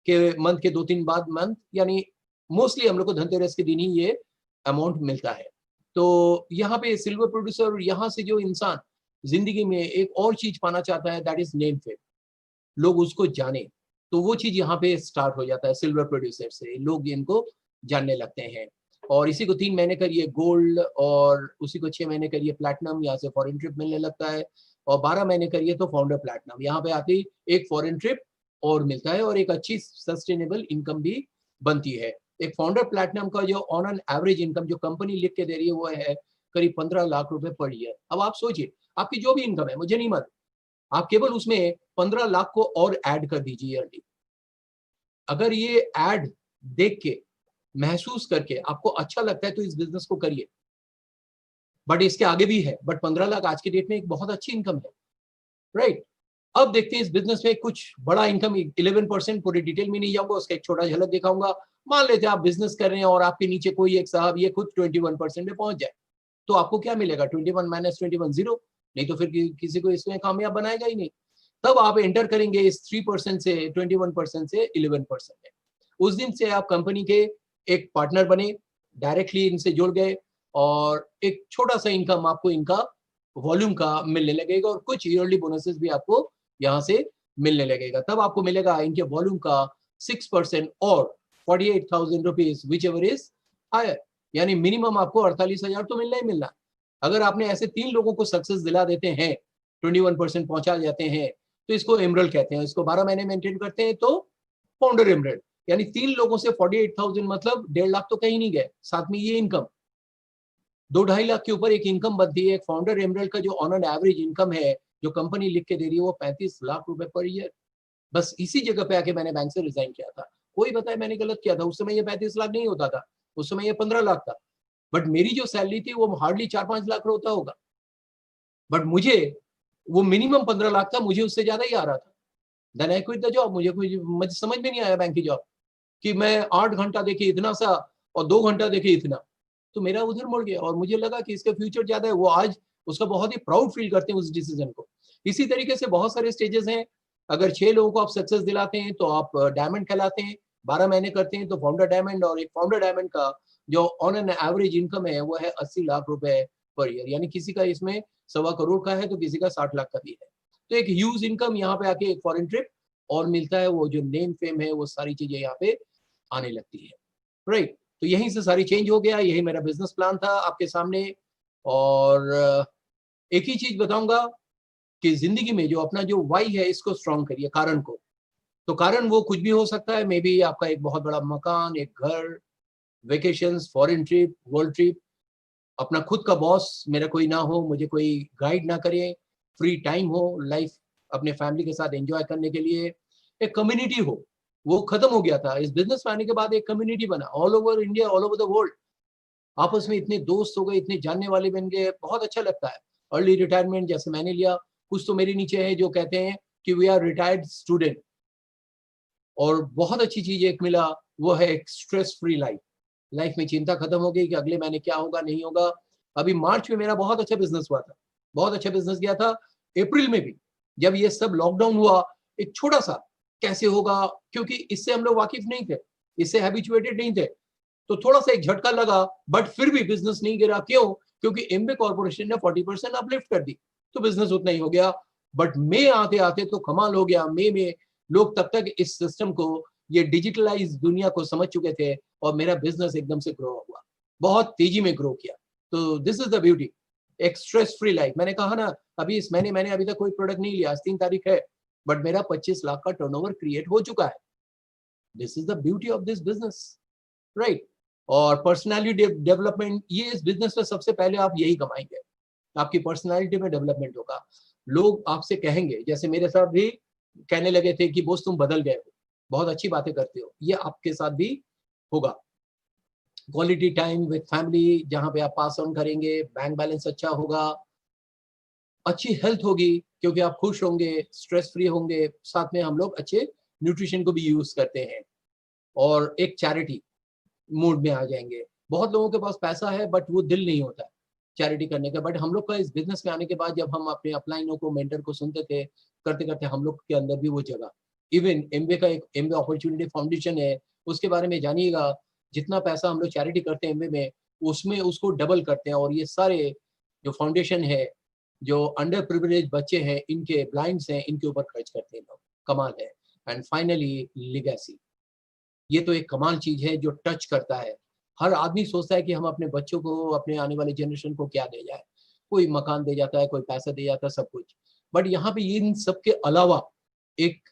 के मंथ के 2-3 बाद मंथ, यानी मोस्टली हम लोग को धनतेरस के दिन ही ये अमाउंट मिलता है। तो यहाँ पे सिल्वर प्रोड्यूसर, यहाँ से जो इंसान जिंदगी में एक और चीज पाना चाहता है, दैट इज नेम फेम, लोग उसको जाने, तो वो चीज यहाँ पे स्टार्ट हो जाता है। सिल्वर प्रोड्यूसर से लोग इनको जानने लगते हैं, और इसी को 3 महीने करिए गोल्ड, और उसी को 6 महीने करिए प्लैटिनम, यहाँ से फॉरेन ट्रिप मिलने लगता है, और 12 महीने करिए तो फाउंडर प्लैटिनम। यहाँ पे आती एक फॉरेन ट्रिप और मिलता है, और एक अच्छी सस्टेनेबल इनकम भी बनती है। एक फाउंडर प्लैटिनम का जो ऑन एन एवरेज इनकम जो कंपनी लिख के दे रही है, वो है करीब 15 लाख रुपए पर ईयर। अब आप सोचिए, आपकी जो भी इनकम है, मुझे नहीं मालूम, आप केवल उसमें 15 लाख को और ऐड कर दीजिए ईयरली। अगर ये ऐड देख के, महसूस करके आपको अच्छा लगता है, तो इस बिजनेस को करिए। बट इसके आगे भी है, बट 15 लाख आज के डेट में एक बहुत अच्छी इनकम है, राइट। अब देखते हैं इस बिजनेस में कुछ बड़ा इनकम 11%, पूरी डिटेल में नहीं जाऊंगा, उसका एक छोटा झलक दिखाऊंगा। मान लेते हैं आप बिजनेस कर रहे हैं, और आपके नीचे कोई एक साहब ये खुद 21% में पहुंच जाए, तो आपको क्या मिलेगा? 21 माइनस 21 0। नहीं तो फिर किसी को इसमें कामयाब बनाएगा ही नहीं। तब आप एंटर करेंगे इस 3% से, 21% से 11% में। उस दिन से आप कंपनी के एक पार्टनर बने, डायरेक्टली इनसे जुड़ गए, और एक छोटा सा इनकम आपको इनका वॉल्यूम का मिलने लगेगा, और कुछ ईयरली बोनसेस भी आपको यहाँ से मिलने लगेगा। तब आपको मिलेगा इनके वॉल्यूम का 6% और 48,000 rupees, whichever is higher. यानी मिनिमम आपको 48,000 तो मिलना ही मिलना। अगर आपने ऐसे 3 लोगों को सक्सेस दिला देते हैं, 21% पहुंचा जाते हैं, तो इसको एमरल्ड कहते हैं। इसको 12 महीने मेंटेन करते हैं तो फाउंडर एमरल्ड। यानी 3 लोगों से 48,000 मतलब 1.5 लाख तो कहीं नहीं गए, साथ में ये इनकम 2-2.5 लाख के ऊपर एक इनकम बनती है। एक फाउंडर एमरल्ड का जो ऑन एन एवरेज इनकम है, जो कंपनी लिख के दे रही है, वो 35 लाख रुपए पर ईयर। बस इसी जगह पे आके मैंने बैंक से रिजाइन किया था। कोई बताए मैंने गलत किया था, उस समय ये 35 लाख नहीं होता था, उस समय ये 15 लाख था। बट मेरी जो सैलरी थी वो हार्डली 4-5 लाख होता होगा, बट मुझे वो मिनिमम 15 लाख था, मुझे उससे ज्यादा ही आ रहा था। Then I quit the job. मुझे समझ में नहीं आया बैंक की जॉब कि मैं 8 घंटा देखिए इतना सा और 2 घंटा देखिए इतना, तो मेरा उधर मुड़ गया और मुझे लगा कि इसका फ्यूचर ज्यादा है। वो आज उसका बहुत ही प्राउड फील करते हैं उस डिसीजन को। इसी तरीके से बहुत सारे स्टेजेस हैं। अगर 6 लोगों को आप सक्सेस दिलाते हैं तो आप डायमंड कहलाते हैं। 12 महीने करते हैं तो फाउंडर डायमंड। और एक फाउंडर डायमंड का जो ऑन एन एवरेज इनकम है वो है 80 लाख रुपए पर ईयर। यानी किसी का इसमें 1.25 करोड़ का है तो किसी का 60 लाख का भी है। तो एक ह्यूज इनकम यहाँ पे आके एक फॉरेन ट्रिप और मिलता है, वो जो नेम फेम है वो सारी चीजें यहाँ पे आने लगती है, राइट। तो यहीं से सारी चेंज हो गया। यही मेरा बिजनेस प्लान था आपके सामने। और एक ही चीज बताऊंगा कि जिंदगी में जो अपना जो वाई है इसको स्ट्रॉन्ग करिए, कारण को। तो कारण वो कुछ भी हो सकता है, मे बी आपका एक बहुत बड़ा मकान, एक घर, vacations, foreign trip, world trip, अपना खुद का बॉस मेरा कोई ना हो, मुझे कोई गाइड ना करे, फ्री टाइम हो, लाइफ अपने फैमिली के साथ एंजॉय करने के लिए, एक कम्युनिटी हो। वो खत्म हो गया था। इस बिजनेस में आने के बाद एक कम्युनिटी बना all over India, all over the world. आपस में इतने दोस्त हो गए, इतने जानने वाले बन गए, बहुत अच्छा लगता है। अर्ली रिटायरमेंट जैसे मैंने लिया, कुछ तो मेरे नीचे है जो कहते हैं कि वी आर रिटायर्ड स्टूडेंट। और बहुत अच्छी चीज एक मिला, वो है एक स्ट्रेस फ्री लाइफ। लाइफ में चिंता खत्म हो गई कि अगले महीने क्या होगा नहीं होगा। अभी मार्च में मेरा बहुत अच्छा बिजनेस हुआ था, बहुत अच्छा बिजनेस गया था। अप्रैल में भी जब ये सब लॉकडाउन हुआ, एक छोटा सा कैसे होगा, क्योंकि इससे हम लोग वाकिफ नहीं थे, इससे हैबिचुएटेड नहीं थे, तो थोड़ा सा एक झटका लगा। बट फिर भी बिजनेस नहीं गिरा। क्यों? क्योंकि एमबे कॉर्पोरेशन ने 40% अपलिफ्ट कर दी, तो बिजनेस उतना ही हो गया। बट मई आते आते तो कमाल हो गया। मई में लोग तब तक इस सिस्टम को, ये डिजिटलाइज दुनिया को समझ चुके थे और मेरा बिजनेस एकदम से ग्रो हुआ, बहुत तेजी में ग्रो किया। तो दिस इज द ब्यूटी, एक स्ट्रेस फ्री लाइफ। मैंने कहा ना, अभी इस महीने मैंने अभी तक कोई प्रोडक्ट नहीं लिया, आज 3 तारीख है, बट मेरा 25 लाख का टर्नओवर क्रिएट हो चुका है। This is the beauty of this business, right. और पर्सनालिटी डेवलपमेंट, ये इस बिजनेस में सबसे पहले आप यही कमाएंगे, आपकी पर्सनालिटी में डेवलपमेंट होगा। लोग आपसे कहेंगे, जैसे मेरे साथ भी कहने लगे थे कि बोस तुम बदल गए हो, बहुत अच्छी बातें करते हो, ये आपके साथ भी होगा। क्वालिटी टाइम विद फैमिली जहां पे आप पास ऑन करेंगे, बैंक बैलेंस अच्छा होगा, अच्छी हेल्थ होगी क्योंकि आप खुश होंगे, स्ट्रेस फ्री होंगे। साथ में हम लोग अच्छे न्यूट्रिशन को भी यूज करते हैं और एक चैरिटी मूड में आ जाएंगे। बहुत लोगों के पास पैसा है बट वो दिल नहीं होता है चैरिटी करने का। बट हम लोग का इस बिजनेस में आने के बाद जब हम अपने अपलाइनों को, मेंटर को सुनते थे, करते करते हम लोग के अंदर भी वो जगह। इवन एमबे का एक एमबे अपॉर्चुनिटी फाउंडेशन है, उसके बारे में जानिएगा। जितना पैसा हम लोग चैरिटी करते हैं एमबे में, उसमें उसको डबल करते हैं। और ये सारे जो फाउंडेशन है, जो अंडर प्रिविलेज बच्चे हैं, इनके ब्लाइंड्स हैं, इनके ऊपर खर्च करते हैं लोग। कमाल है। एंड फाइनली लिगेसी, ये तो एक कमाल चीज है जो टच करता है। हर आदमी सोचता है कि हम अपने बच्चों को, अपने आने वाली जनरेशन को क्या दे जाए। कोई मकान दे जाता है, कोई पैसा दे जाता है, सब कुछ। बट यहाँ पे इन सब के अलावा एक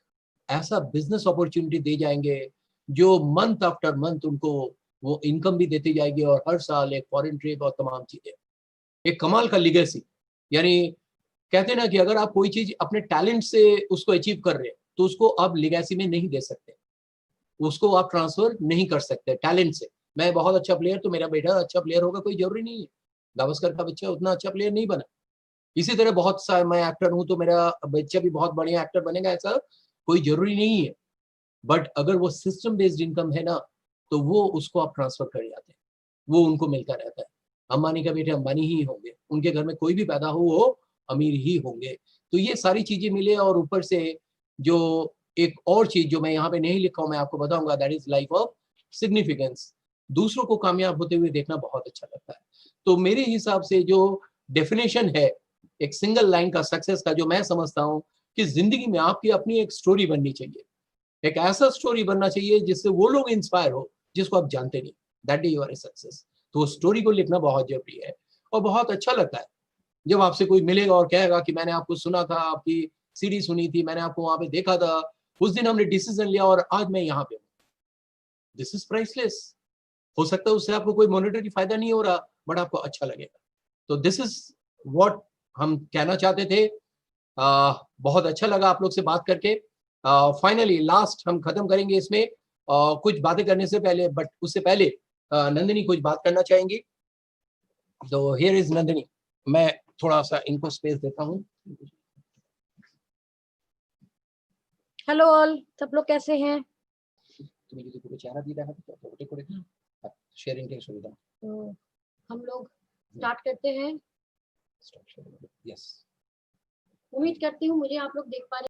ऐसा बिजनेस अपॉर्चुनिटी दे जाएंगे जो मंथ आफ्टर मंथ उनको वो इनकम भी देती जाएगी, और हर साल एक फॉरेन ट्रिप और तमाम चीजें। एक कमाल का लिगेसी। यानी कहते हैं ना कि अगर आप कोई चीज अपने टैलेंट से उसको अचीव कर रहे हैं तो उसको आप लिगेसी में नहीं दे सकते, उसको आप ट्रांसफर नहीं कर सकते टैलेंट से। मैं बहुत अच्छा प्लेयर, तो मेरा बेटा अच्छा प्लेयर होगा, कोई जरूरी नहीं है। गावस्कर का बच्चा उतना अच्छा प्लेयर नहीं बना। इसी तरह बहुत सा, मैं एक्टर हूं तो मेरा बच्चा भी बहुत बढ़िया एक्टर बनेगा, ऐसा कोई जरूरी नहीं है। बट अगर वो सिस्टम बेस्ड इनकम है ना, तो वो उसको आप ट्रांसफर कर जाते हैं, वो उनको मिलता रहता है। अंबानी का बेटे अंबानी ही होंगे, उनके घर में कोई भी पैदा हो वो अमीर ही होंगे। तो ये सारी चीजें मिले, और ऊपर से जो एक और चीज जो मैं यहाँ पे नहीं लिखा हूं, मैं आपको बताऊंगा, that is life of significance. दूसरों को कामयाब होते हुए देखना बहुत अच्छा लगता है। तो मेरे हिसाब से जो डेफिनेशन है एक सिंगल लाइन का सक्सेस का, जो मैं समझता हूँ कि जिंदगी में आपकी अपनी एक स्टोरी बननी चाहिए। एक ऐसा स्टोरी बनना चाहिए जिससे वो लोग इंस्पायर हो जिसको आप जानते नहीं, दैट इज योर सक्सेस। तो स्टोरी को लिखना बहुत जरूरी है और बहुत अच्छा लगता है जब आपसे कोई मिलेगा और कहेगा कि मैंने आपको सुना था, आपकी सीडी सुनी थी, मैंने आपको वहां पे देखा था, उस दिन हमने डिसीजन लिया और आज मैं यहाँ पे हूँ। This is priceless. हो सकता है उससे आपको कोई मॉनेटरी फायदा नहीं हो रहा, बट आपको अच्छा लगेगा। तो दिस इज व्हाट हम कहना चाहते थे। बहुत अच्छा लगा आप लोग से बात करके। फाइनली लास्ट हम खत्म करेंगे इसमें कुछ बातें करने से पहले, बट उससे पहले नंदिनी कुछ बात करना चाहेंगी। तो हियर इज नंदिनी। मैं थोड़ा सा इनको स्पेस देता हूँ। हेलो ऑल, सब लोग कैसे हैं? তুমি যদি পুরো চেহারা দিয়ে দেখাতে চাও তো ওটা করে দিন, শেয়ারিং টেক্সট সুবিধা। तो हम लोग स्टार्ट करते हैं। यस। उम्मीद करती हूँ मुझे आप लोग देख पा रहे